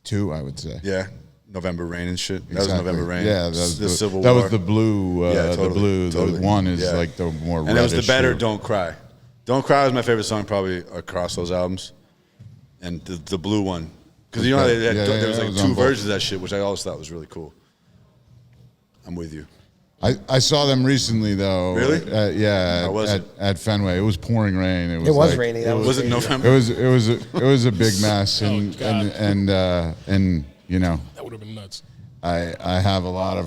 2, I would say. Yeah. November Rain and shit. That Exactly. was November Rain. Yeah, that was the Civil that War. was the blue. Totally, the blue. totally. The one is Yeah. like the more. And it was the reddish better hue. Don't Cry. Don't Cry was my favorite song probably across those albums. And the blue one. Because you know they had, there was it like was on 2 both. versions of that shit, which I always thought was really cool. I'm with you. I saw them recently though. Really? Yeah. How was at Fenway. It was pouring rain. It was, It was like- raining. Was it November? It was a big mess, and God. and you know, That would have been nuts. I have a lot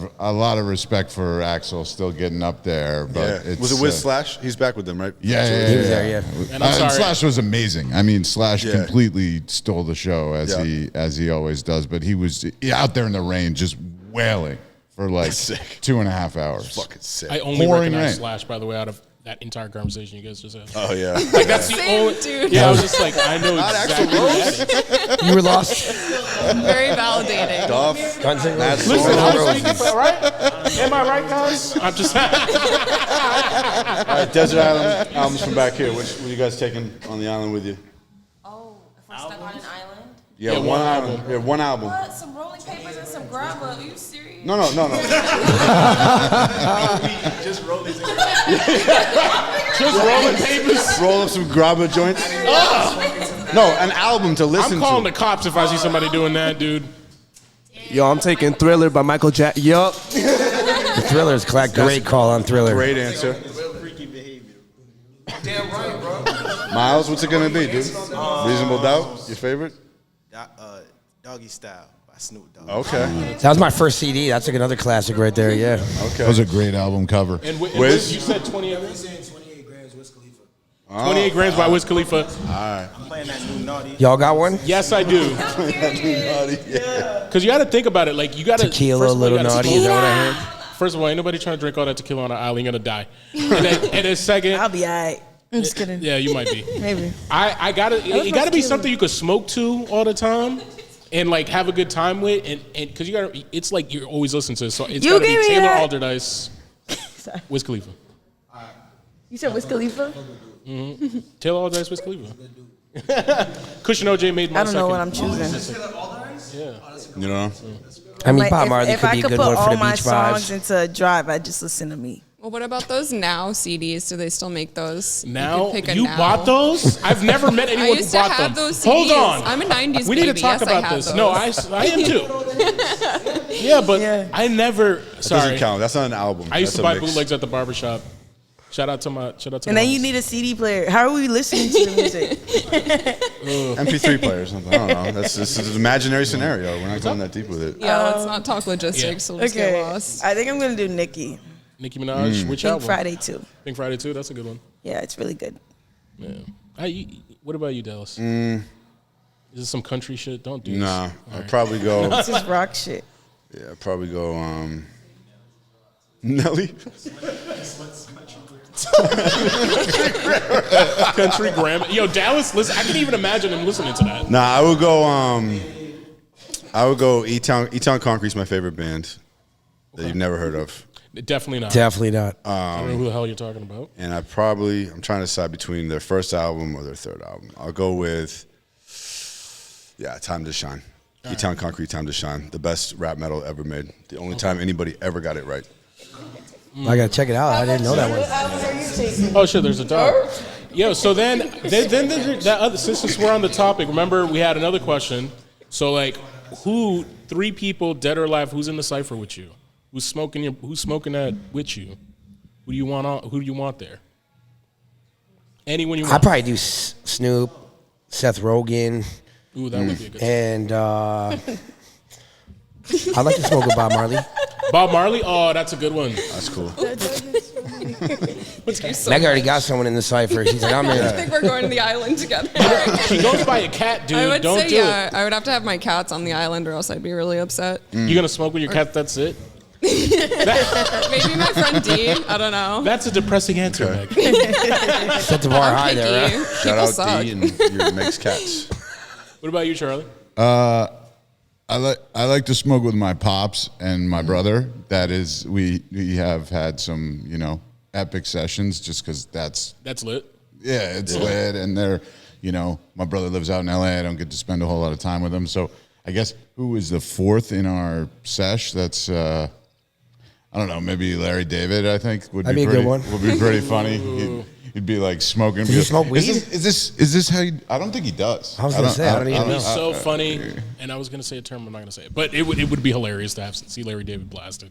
of respect for Axel still getting up there, but Yeah. it's, Was it with Slash? He's back with them, right? Yeah, He was there, yeah. And I'm sorry. Slash was amazing. I mean, Slash Yeah. completely stole the show Yeah. as he always does. But he was out there in the rain, just wailing for like Sick. 2.5 hours. Fucking sick. I only Pouring recognize rain. Slash, by the way, out of that entire conversation you guys just had. Oh yeah. Like that's the Same, only dude. Yeah, I was just like, I know exactly who that is. You were lost. Very validating. Duff. Guns N' That's Roses. Listen, Guns N' I'm Roses. speaking for right. Am I right, guys? I'm just. All right, Desert Island albums from back here. What are you guys taking on the island with you? Oh, if we're stuck on an island. Yeah, one album. Yeah, one album. What? Some rolling papers and some grandma? Are you serious? No. Just rolling papers. Roll up some grabba joints. No, an album to listen I'm calling to. the cops if I see somebody doing that, dude. Yo, I'm taking Thriller by Michael Jackson. Yup. Thriller's great call on Thriller. Great answer. Miles, what's it gonna be, dude? Reasonable Doubt, your favorite? Doggy Style by Snoop Dogg. Okay. That was my first CD. That's like another classic right there. Yeah. Okay. That was a great album cover. And Wiz? Wiz, you said 28 grams? 28 grams by Wiz Khalifa. Alright. I'm playing that new Naughty. Y'all got one? Yes, I do. Because you got to think about it. Like, you got to. Tequila, Little Naughty. Is that what I heard? First of all, ain't nobody trying to drink all that tequila on an island. You're going to die. And then second. I'll be alright. I'm just kidding. Yeah, you might be. Maybe. I gotta. was It gotta be tequila. something you could smoke to all the time, and like have a good time with, and because you gotta. It's like you're always listening to. So it's You gotta be gave me Taylor that. Alderdice, Wiz Khalifa. You said Wiz Khalifa? Taylor Alderdice, Wiz Khalifa. Cushion OJ made my I don't know what second. I'm choosing. You know? I mean, Like, Bob Marley if could I be a could good put one for all the my beach songs vibes. into a drive, I just listen to me. Well, what about those Now CDs? Do they still make those? Now could pick a you Now. bought those? I've never met anyone I who used to bought have them. those Hold CDs. on, I'm a 90s We need to baby. talk Yes, I about had this. those. No, I am too. Yeah, but I never. That Sorry, doesn't count. That's not an album. I used That's to a buy mix. bootlegs at the barbershop. Shout out to my. And then you need a CD player. How are we listening to the music? MP3 player or something. I don't know. This is an imaginary scenario. We're not going that deep with it. Yeah, let's not talk logistics. We'll just get lost. I think I'm gonna do Nicki. Nicki Minaj. Which Pink album? Friday 2. Pink Friday 2. That's a good one. Yeah, it's really good. Yeah. What about you, Dallas? Is this some country shit? Don't do this. Nah, All I'd right. probably go. This is rock shit. Yeah, I'd probably go. Nelly. Country Grandma. Yo, Dallas, listen, I can even imagine him listening to that. Nah, I would go. E-Town Concrete's my favorite band that you've never heard of. Definitely not. Definitely not. I don't know who the hell you're talking about. And I'm trying to decide between their first album or their third album. I'll go with, Time to Shine. E-Town Concrete, Time to Shine. The best rap metal ever made. The only time anybody ever got it right. I gotta check it out. I didn't know that one. Oh shit, there's a dog. Yo, so then that other, since we're on the topic, remember we had another question. So like, three people, dead or alive, who's in the cipher with you? Who's smoking that with you? Who do you want there? Anyone you want? I'd probably do Snoop, Seth Rogen. Ooh, that would be a good And I'd like to smoke with Bob Marley. Bob Marley? Oh, that's a good one. That's cool. Meg already got someone in the cipher. She's like, I'm in. I think we're going to the island together. She goes by a cat, dude. I would Don't say, do yeah. it. I would have to have my cats on the island or else I'd be really upset. You gonna smoke with your cat? That's it? Maybe my friend D. I don't know. That's a depressing answer, Meg. Set the bar I'm high there. picky. Huh? Shout People out suck. D and your Meg's cats. What about you, Charlie? I like to smoke with my pops and my brother. That is, we have had some, epic sessions just because that's lit. Yeah, it's lit, and they're, my brother lives out in LA. I don't get to spend a whole lot of time with him. So I guess who was the fourth in our sesh? That's I don't know, maybe Larry David. I think would That'd be be a pretty, good one. Would be pretty funny. He'd be like smoking. Does he smoke weed? Is this how? I don't think he does. I was gonna say I don't even It'd know. be so funny, and I was gonna say a term, I'm not gonna say it, but it would be hilarious to see Larry David blasted.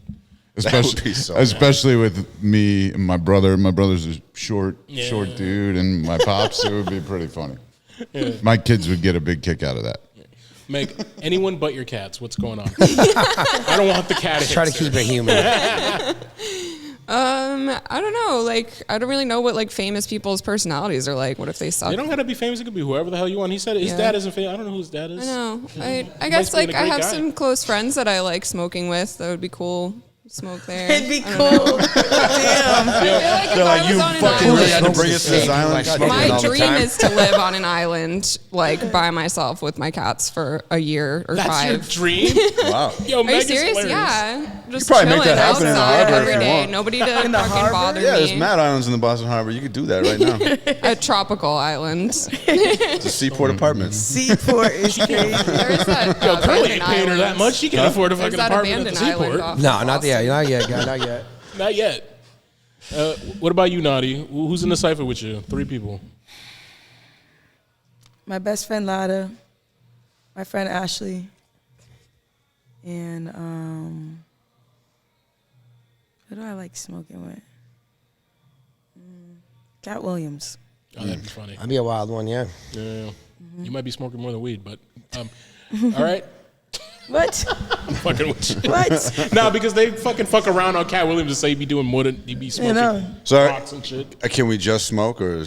Especially with me and my brother. My brother's a short dude, and my pops. It would be pretty funny. Yeah. My kids would get a big kick out of that. Meg, anyone but your cats. What's going on? I don't want the cat. Just try to keep it human. I don't know. Like, I don't really know what like famous people's personalities are like. What if they suck? They don't gotta be famous. It could be whoever the hell you want. He said his dad isn't famous. I don't know who his dad is. I know. I He guess must be like a I great have guy. some close friends that I like smoking with. That would be cool. Smoke there. It'd be I don't cool. know. Damn. They're like, you fucking really had to bring us to this island. My dream is to live on an island, like by myself with my cats for a year or That's 5. your dream? Wow. Yo, Are Meg you is serious? hilarious. Yeah. Just probably make chilling that happen in the outside harbor if every you day. want. Nobody to In the fucking harbor? bother Yeah, there's me. mad islands in the Boston Harbor. You could do that right now. A tropical island. It's a Seaport Apartments. Seaport is crazy. There is that Yo, Curly abandoned ain't paying her that island. much. She can afford a There's fucking that apartment at the abandoned island seaport. off No, of not yet. Boston. Not yet. God, not yet. Not yet. What about you, Naughty? Who's in the cipher with you? 3 people. My best friend Lada, my friend Ashley, and who do I like smoking with? Cat Williams. Oh, that'd be funny. That'd be a wild one, yeah. Yeah. You might be smoking more than weed, but all right. What? I'm fucking with you. What? No, because they fuck around on Cat Williams and say he'd be doing more than he'd be smoking So, rocks and shit. can we just smoke, or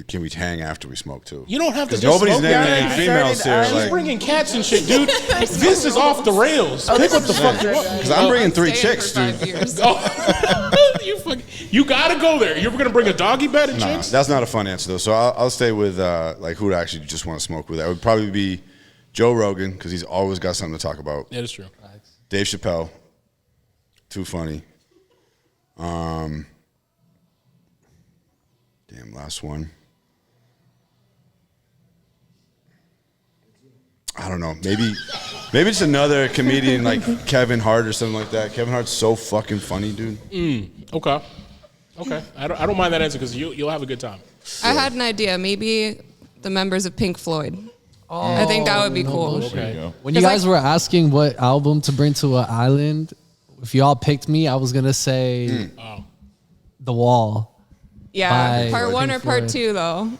can we hang after we smoke too? You don't have to Because just nobody's smoke. naming Yeah, any I females started- here. I She's bringing cats and shit, dude. This is off the rails. Pick what the fuck you want. Because I'm bringing 3 Staying chicks, for 5 dude. years. Oh, you gotta go there. You're gonna bring a doggy bed and Nah, chicks? that's not a fun answer though. So I'll stay with like who to actually just want to smoke with. That would probably be Joe Rogan, because he's always got something to talk about. That is true. Dave Chappelle, too funny. Damn, last one. I don't know. Maybe it's another comedian like Kevin Hart or something like that. Kevin Hart's so fucking funny, dude. Okay. I don't mind that answer because you'll have a good time. I had an idea. Maybe the members of Pink Floyd. I think that would be cool. Okay. When you guys were asking what album to bring to an island, if y'all picked me, I was gonna say The Wall. Yeah, by part 1 or Pink part Floyd. 2 though.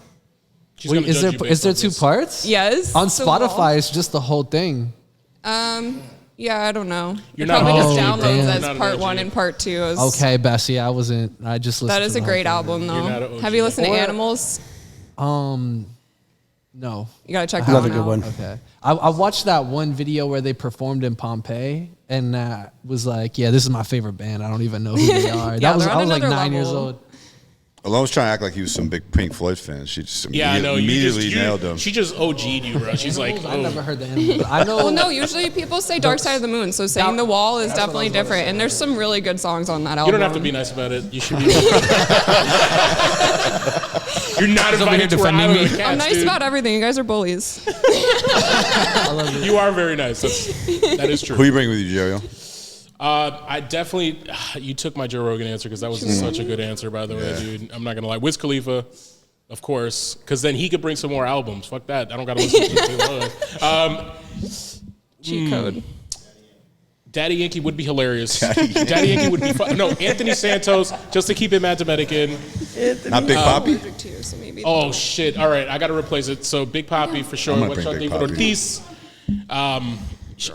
She's Wait, gonna is judge you there based off 2 this. parts? Yes. On The Wall. Spotify, it's just the whole thing. Yeah, I don't know. You're It not probably just OG, downloads damn. as Not an part OG. 1 and part 2. Okay, Bessie, I just listened. That to is the a whole great thing. album You're not an though. OG. Have you listened to Or- Animals? No. You gotta check that Another one good out. one. Okay. I watched that one video where they performed in Pompeii, and was like, yeah, this is my favorite band. I don't even know who they are. Yeah, I was they're on like another 9 years level. old. Alone's trying to act like he was some big Pink Floyd fan. She just Yeah, I know. immediately nailed him. She just OG'd you, bro. She's like, I never heard the end. I know. Well, no, usually people say Dark Side of the Moon, so saying The Wall is definitely different. And there's some really good songs on that album. You don't have to be nice about it. You should be. You're not invited to defending me. I'm nice about everything. You guys are bullies. You are very nice. That is true. Who you bring with you, Jerry? I definitely. You took my Joe Rogan answer because that was such a good answer, by the way, dude. I'm not gonna lie. Wiz Khalifa, of course, because then he could bring some more albums. Fuck that. I don't gotta listen to Cheat code. Daddy Yankee would be hilarious. Daddy Yankee would be fun. No, Anthony Santos, just to keep him Mathematic in. Not Big Papi? Oh, shit. All right, I got to replace it. So Big Papi for sure. I'm gonna What's bring your Big name? Papi. Ortiz.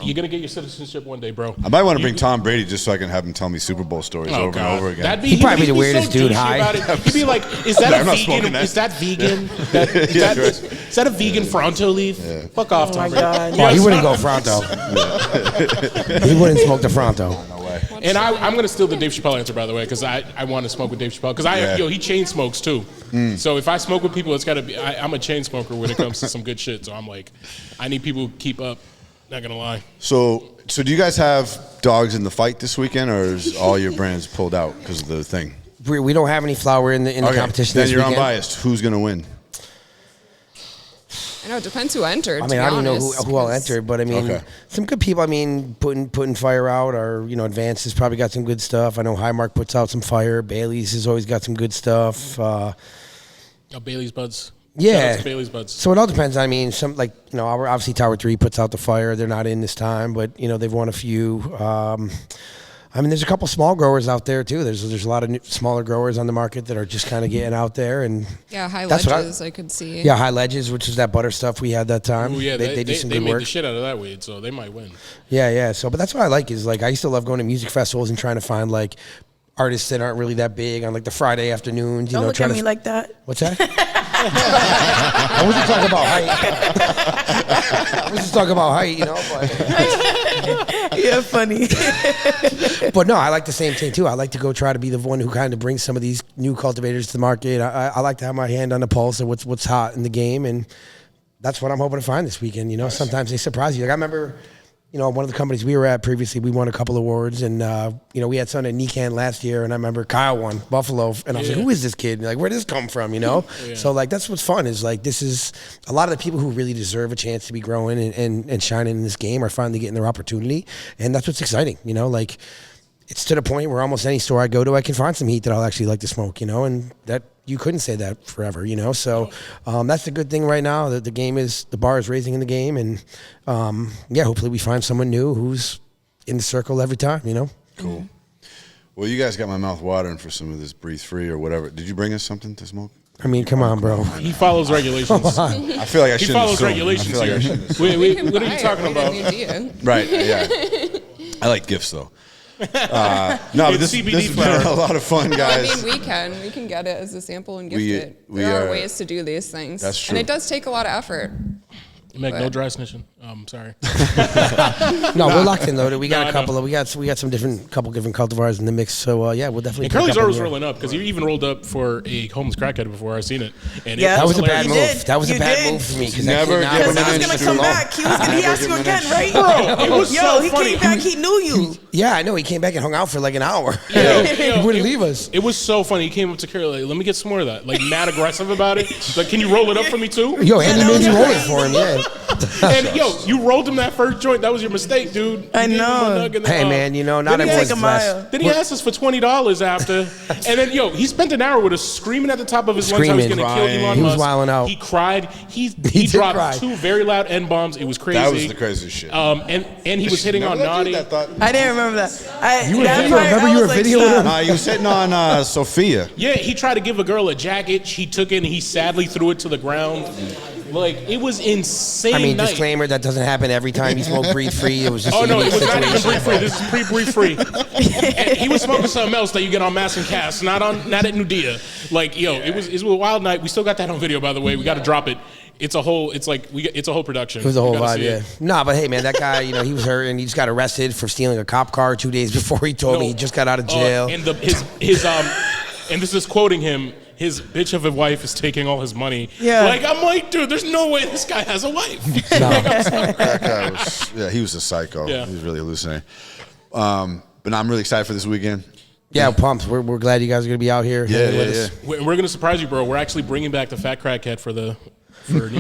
You're going to get your citizenship one day, bro. I might want to bring Tom Brady just so I can have him tell me Super Bowl stories over and over again. That'd be, He'd probably be the so weirdest dude douchey high. about it. He'd be like, is that I'm a not smoking vegan? that. Is that vegan? Is that a vegan Fronto leaf? Yeah. Fuck off, Oh Tom my Brady. God. Oh, he wouldn't go Fronto. He wouldn't smoke the Fronto. And I'm going to steal the Dave Chappelle answer, by the way, because I want to smoke with Dave Chappelle. Because he chain smokes too. So if I smoke with people, it's got to be. I'm a chain smoker when it comes to some good shit. So I'm like, I need people to keep up. Not gonna lie. So do you guys have dogs in the fight this weekend, or is all your brands pulled out because of the thing? We don't have any flour in the competition Then this you're weekend. unbiased. Who's gonna win? I know, it depends who entered. I mean, I don't know honest, who all entered, but I mean, some good people. I mean, putting fire out, or Advance has probably got some good stuff. I know Highmark puts out some fire. Bailey's has always got some good stuff. Bailey's Buds. Yeah, Shout out to Bailey's Buds. So it all depends. I mean, obviously Tower 3 puts out the fire. They're not in this time, but they've won a few. I mean, there's a couple small growers out there too. There's a lot of smaller growers on the market that are just kind of getting out there, and High that's Ledges I could see. Yeah, High Ledges, which is that butter stuff we had that time. Ooh, yeah, they do some they good made work. the shit out of that weed, so they might win. Yeah. So, but that's what I like is I used to love going to music festivals and trying to find artists that aren't really that big on the Friday afternoons. Don't look at me like that. What's that? I wasn't talking about height. I was just talking about height, But You're funny. But no, I like the same thing too. I like to go try to be the one who kind of brings some of these new cultivators to the market. I like to have my hand on the pulse of what's hot in the game, and that's what I'm hoping to find this weekend. Sometimes they surprise you. I remember. One of the companies we were at previously, we won a couple awards, and we had some at NECANN last year, and I remember Kyle won Buffalo, and I was like, "Who is this kid? Where did this come from?" So that's what's fun is this is a lot of the people who really deserve a chance to be growing and shining in this game are finally getting their opportunity, and that's what's exciting. It's to the point where almost any store I go to, I can find some heat that I'll actually like to smoke. And that you couldn't say that forever. So that's the good thing right now. That the bar is raising in the game, and hopefully we find someone new who's in the circle every time. Cool. Well, you guys got my mouth watering for some of this Breathe Free or whatever. Did you bring us something to smoke? I mean, come on, bro. He follows regulations. I feel like I shouldn't. He follows assume. regulations I feel like I here. shouldn't What are you talking about? Right. Yeah. I like gifts though. No, but this has been a lot of fun, guys. We can get it as a sample and gift it. We there are are ways to do these things. That's true. And it does take a lot of effort. You make no dry snitching. Sorry. No, we're locked in though. We got a couple of we got some different cultivars in the mix. So we'll definitely. And Curly's always rolling up because he even rolled up for a homeless crackhead before I seen it. And that was a bad hilarious. move. That was a bad move for me because Never Because he was gonna come back. He asked you again, right? Bro, it was so he funny. came back. He knew you. Yeah, I know. He came back and hung out for like an hour. He wouldn't leave us. It was so funny. He came up to Curly, like, let me get some more of that. Like, mad aggressive about it. He's like, can you roll it up for me too? Yo, Andy made you roll it for him. Yeah. And you rolled him that first joint. That was your mistake, dude. I know. Hey, man, not everyone's blessed. Then he asked us for $20 after, and then he spent an hour with us screaming at the top of his lungs how he was going to kill Elon Musk. He was wilding out. He cried. He dropped 2 very loud N bombs. It was crazy. That was the craziest shit. And he was hitting on Naughty. I didn't remember that. You were videoing him? You were sitting on Sophia. Yeah, he tried to give a girl a jacket. She took it and he sadly threw it to the ground. Like, it was insane. I mean, night. disclaimer, that doesn't happen every time you smoke Breathe Free. It was just Oh, a no, it unique was not even situation. Breathe Free. This is pre-Breathe Free. And he was smoking something else that you get on Mass and Cast, not at Naughtyy. Like, it was a wild night. We still got that on video, by the way. We got to drop it. It's a whole production. It was a whole vibe, yeah. Nah, but hey, man, that guy, he was hurt and he just got arrested for stealing a cop car 2 days before he told me he just got out of jail. And and this is quoting him. his bitch of a wife is taking all his money. Yeah. Like, I'm like, dude, there's no way this guy has a wife. Like, I'm sorry. That guy was, he was a psycho. Yeah. He was really hallucinating. But no, I'm really excited for this weekend. Yeah, pumped. We're glad you guys are gonna be out here. hanging with us. We're gonna surprise you, bro. We're actually bringing back the fat crackhead for NECANN.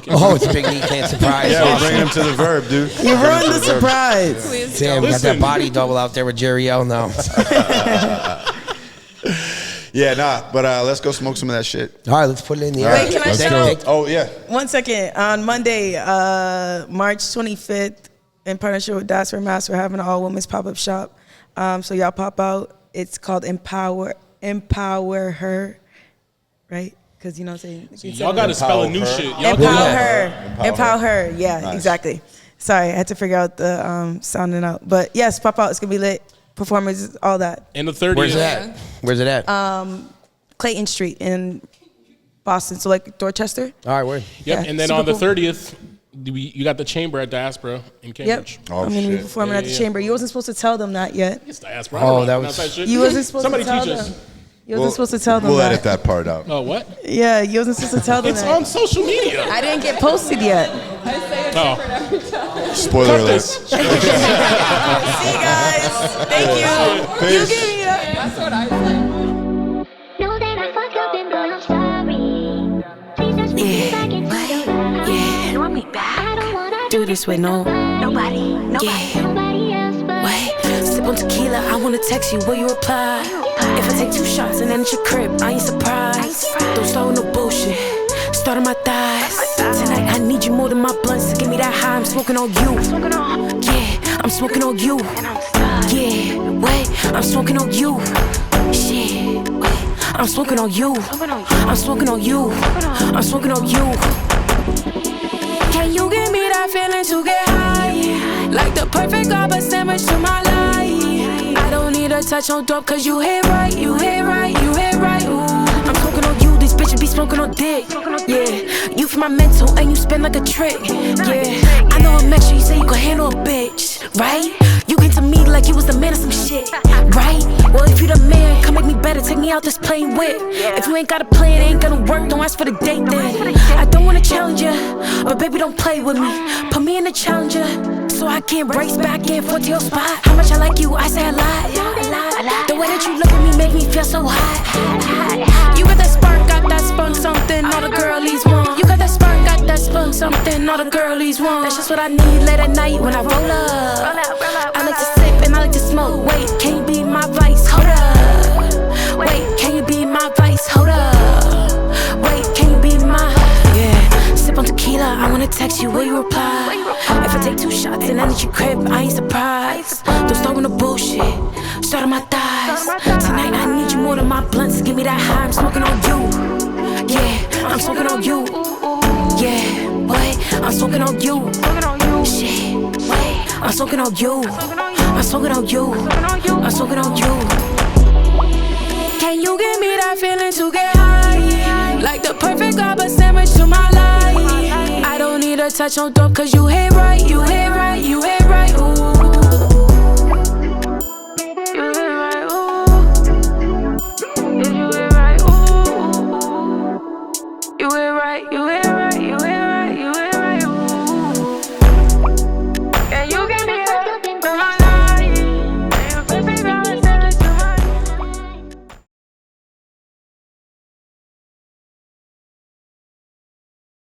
Oh, it's a big NECANN surprise. Yeah, we're bringing him to the Verb, dude. You ruined the surprise. Damn, we got that body double out there with Jerry L now. Yeah, nah, but let's go smoke some of that shit. All right, let's put it in the air. Wait, can I shout out? Oh, yeah. 1 second. On Monday, March 25th, in partnership with That's Where Mass, we're having an all-women's pop-up shop. So y'all pop out. It's called Empower Her, right? Because you know what I'm saying? So y'all got to spell a new shit. Empower her. Yeah, nice. Exactly. Sorry, I had to figure out the sounding out. But yes, pop out. It's going to be lit. Performers, all that. And the 30th. Where's it at? Where's it at? Clayton Street in Boston. So like Dorchester. All right, word. Yep. Yeah, And then super on the cool. 30th, you got the Chamber at Diaspora in Cambridge. Yep. I'm going to be performing at the Chamber. You wasn't supposed to tell them that yet. It's Diaspora. Oh, that was. You wasn't supposed Somebody to tell teach them. us. You wasn't supposed to tell them We'll that. edit that part out. Oh, what? Yeah, you wasn't supposed to tell them It's that. on social media. I didn't get posted yet. Oh. Spoiler alert. See you guys. Thank you. Peace. You give me that. That's what I said. Know that I fucked up and boy, I'm sorry. Please just put me back into your life. You want me back? I don't wanna Do this with nobody else but Wait, sip on tequila, I wanna text you, will you reply? If I take 2 shots and then it's your crib, I ain't surprised. Don't start with no bullshit, start on my thighs. Tonight I need you more than my blunts to give me that high. I'm smoking on you, yeah, I'm smoking on you. Yeah, wait, I'm smoking on you. Shit, wait, I'm smoking on you. I'm smoking on you. I'm smoking on you. Can you give me that feeling to get high? Like the perfect Garber sandwich to my life. I don't need a touch on dope, cause you hit right, you hit right, you hit right. Ooh. I'm smoking on you, these bitches be smoking on dick. Yeah, you for my mental and you spin like a trick. Yeah, I know I'm extra, you say you can handle a bitch, right? You came to me like you was the man of some shit, right? Well, if you the man, come make me better, take me out this plain whip. If you ain't got a plan, it ain't gonna work, don't ask for the date then. I don't wanna challenge you, but baby, don't play with me. Put me in the challenger, so I can race back and forth to your spot. How much I like you, I say a lot. The way that you look at me make me feel so hot. You got that spark, got that spunk something, all the girlies want. You got that spark, got that spunk something, all the girlies want. That's just what I need late at night when I roll up. I like to sip and I like to smoke. Wait, can you be my vice? Hold up. Wait, can you be my vice? Hold up. Wait, can you be my... Yeah, sip on tequila, I wanna text you, will you reply? If I take 2 shots and then at your crib, I ain't surprised. Don't start with no bullshit, start on my thighs. Tonight I need you more than my blunts, give me that high. I'm smoking on you, yeah, I'm smoking on you. Yeah, wait, I'm smoking on you. Shit, wait, I'm smoking on you. I'm smoking on you. I'm smoking on you. Can you give me that feeling to get high? Like the perfect Garber sandwich to my life. I don't need a touch on dope, cause you hit right, you hit right, you hit right.